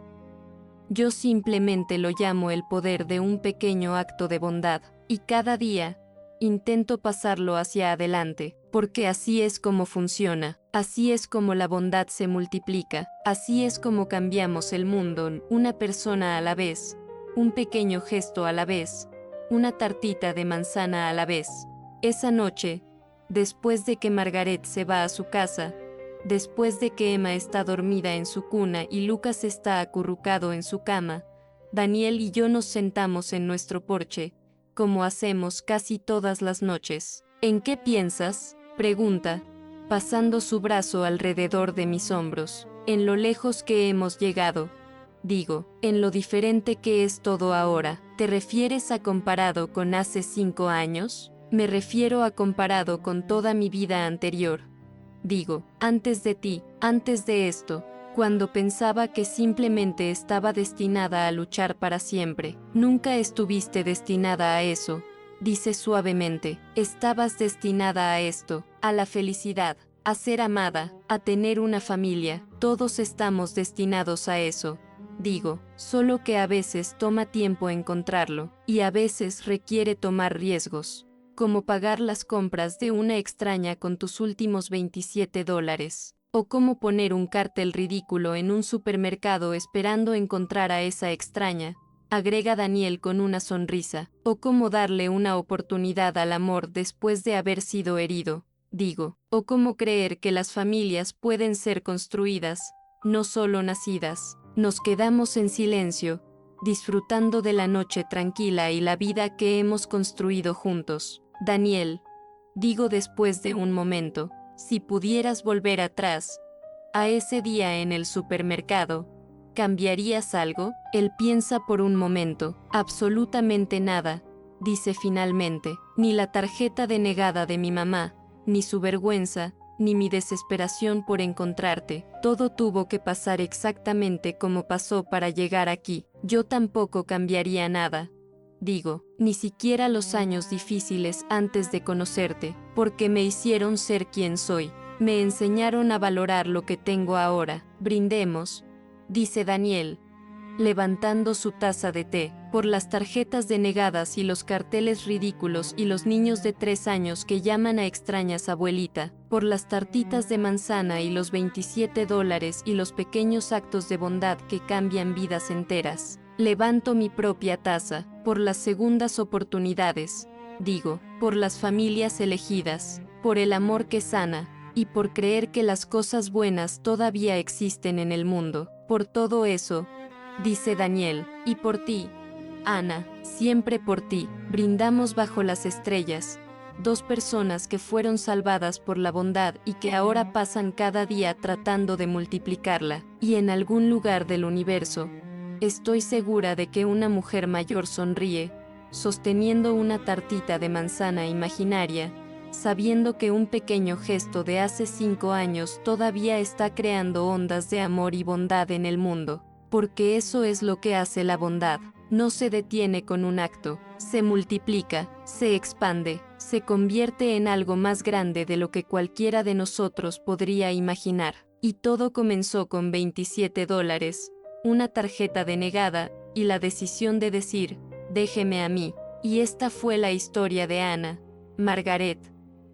Yo simplemente lo llamo el poder de un pequeño acto de bondad, y cada día, intento pasarlo hacia adelante, porque así es como funciona, así es como la bondad se multiplica, así es como cambiamos el mundo, una persona a la vez, un pequeño gesto a la vez, una tartita de manzana a la vez. Esa noche, después de que Margaret se va a su casa, Después de que Emma está dormida en su cuna y Lucas está acurrucado en su cama, Daniel y yo nos sentamos en nuestro porche, como hacemos casi todas las noches. ¿En qué piensas?, pregunta, pasando su brazo alrededor de mis hombros. En lo lejos que hemos llegado. Digo, en lo diferente que es todo ahora. ¿Te refieres a comparado con hace 5 años? Me refiero a comparado con toda mi vida anterior. Digo, antes de ti, antes de esto, cuando pensaba que simplemente estaba destinada a luchar para siempre. Nunca estuviste destinada a eso, dice suavemente. Estabas destinada a esto, a la felicidad, a ser amada, a tener una familia. Todos estamos destinados a eso. Digo, solo que a veces toma tiempo encontrarlo, y a veces requiere tomar riesgos, como pagar las compras de una extraña con tus últimos $27, o como poner un cartel ridículo en un supermercado esperando encontrar a esa extraña, agrega Daniel con una sonrisa, o como darle una oportunidad al amor después de haber sido herido. Digo, o como creer que las familias pueden ser construidas, no solo nacidas. Nos quedamos en silencio, disfrutando de la noche tranquila y la vida que hemos construido juntos. Daniel, digo después de un momento, si pudieras volver atrás, a ese día en el supermercado, ¿cambiarías algo? Él piensa por un momento. Absolutamente nada, dice finalmente. Ni la tarjeta denegada de mi mamá, ni su vergüenza, ni mi desesperación por encontrarte. Todo tuvo que pasar exactamente como pasó para llegar aquí. Yo tampoco cambiaría nada. Digo, ni siquiera los años difíciles antes de conocerte, porque me hicieron ser quien soy. Me enseñaron a valorar lo que tengo ahora. Brindemos, dice Daniel, levantando su taza de té, por las tarjetas denegadas y los carteles ridículos y los niños de 3 años que llaman a extrañas abuelita, por las tartitas de manzana y los $27 y los pequeños actos de bondad que cambian vidas enteras. Levanto mi propia taza, por las segundas oportunidades, digo, por las familias elegidas, por el amor que sana, y por creer que las cosas buenas todavía existen en el mundo. Por todo eso, dice Daniel, y por ti, Ana, siempre por ti. Brindamos bajo las estrellas, 2 personas que fueron salvadas por la bondad y que ahora pasan cada día tratando de multiplicarla, y en algún lugar del universo, estoy segura de que una mujer mayor sonríe, sosteniendo una tartita de manzana imaginaria, sabiendo que un pequeño gesto de hace 5 años todavía está creando ondas de amor y bondad en el mundo, porque eso es lo que hace la bondad. No se detiene con un acto, se multiplica, se expande, se convierte en algo más grande de lo que cualquiera de nosotros podría imaginar. Y todo comenzó con $27, una tarjeta denegada, y la decisión de decir, déjeme a mí. Y esta fue la historia de Ana, Margaret,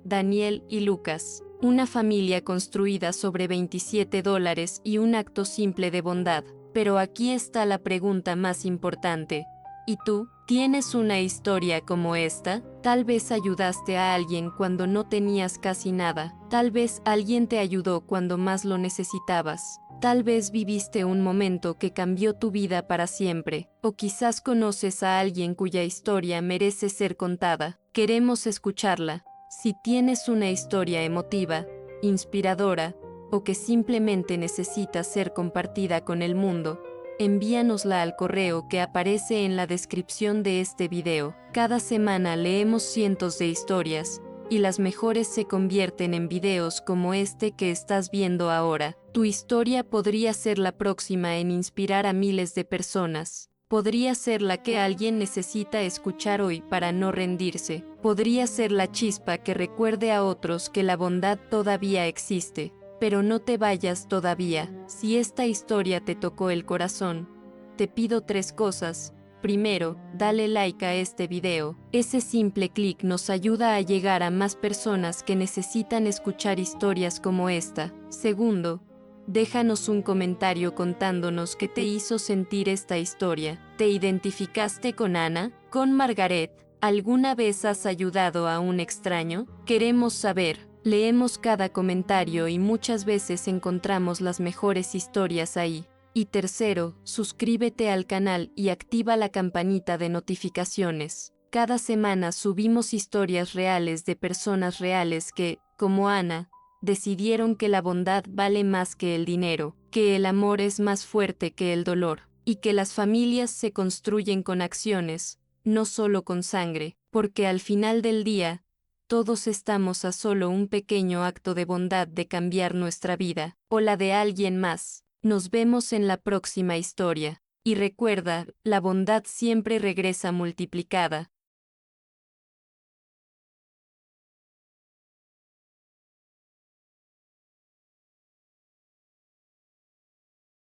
Daniel y Lucas, una familia construida sobre $27 y un acto simple de bondad. Pero aquí está la pregunta más importante. ¿Y tú? ¿Tienes una historia como esta? Tal vez ayudaste a alguien cuando no tenías casi nada. Tal vez alguien te ayudó cuando más lo necesitabas. Tal vez viviste un momento que cambió tu vida para siempre. O quizás conoces a alguien cuya historia merece ser contada. Queremos escucharla. Si tienes una historia emotiva, inspiradora, o que simplemente necesita ser compartida con el mundo, envíanosla al correo que aparece en la descripción de este video. Cada semana leemos cientos de historias, y las mejores se convierten en videos como este que estás viendo ahora. Tu historia podría ser la próxima en inspirar a miles de personas. Podría ser la que alguien necesita escuchar hoy para no rendirse. Podría ser la chispa que recuerde a otros que la bondad todavía existe. Pero no te vayas todavía. Si esta historia te tocó el corazón, te pido 3 cosas. Primero, dale like a este video. Ese simple clic nos ayuda a llegar a más personas que necesitan escuchar historias como esta. Segundo, déjanos un comentario contándonos qué te hizo sentir esta historia. ¿Te identificaste con Ana? ¿Con Margaret? ¿Alguna vez has ayudado a un extraño? Queremos saber. Leemos cada comentario y muchas veces encontramos las mejores historias ahí. Y tercero, suscríbete al canal y activa la campanita de notificaciones. Cada semana subimos historias reales de personas reales que, como Ana, decidieron que la bondad vale más que el dinero, que el amor es más fuerte que el dolor, y que las familias se construyen con acciones, no solo con sangre, porque al final del día, todos estamos a solo un pequeño acto de bondad de cambiar nuestra vida, o la de alguien más. Nos vemos en la próxima historia. Y recuerda, la bondad siempre regresa multiplicada.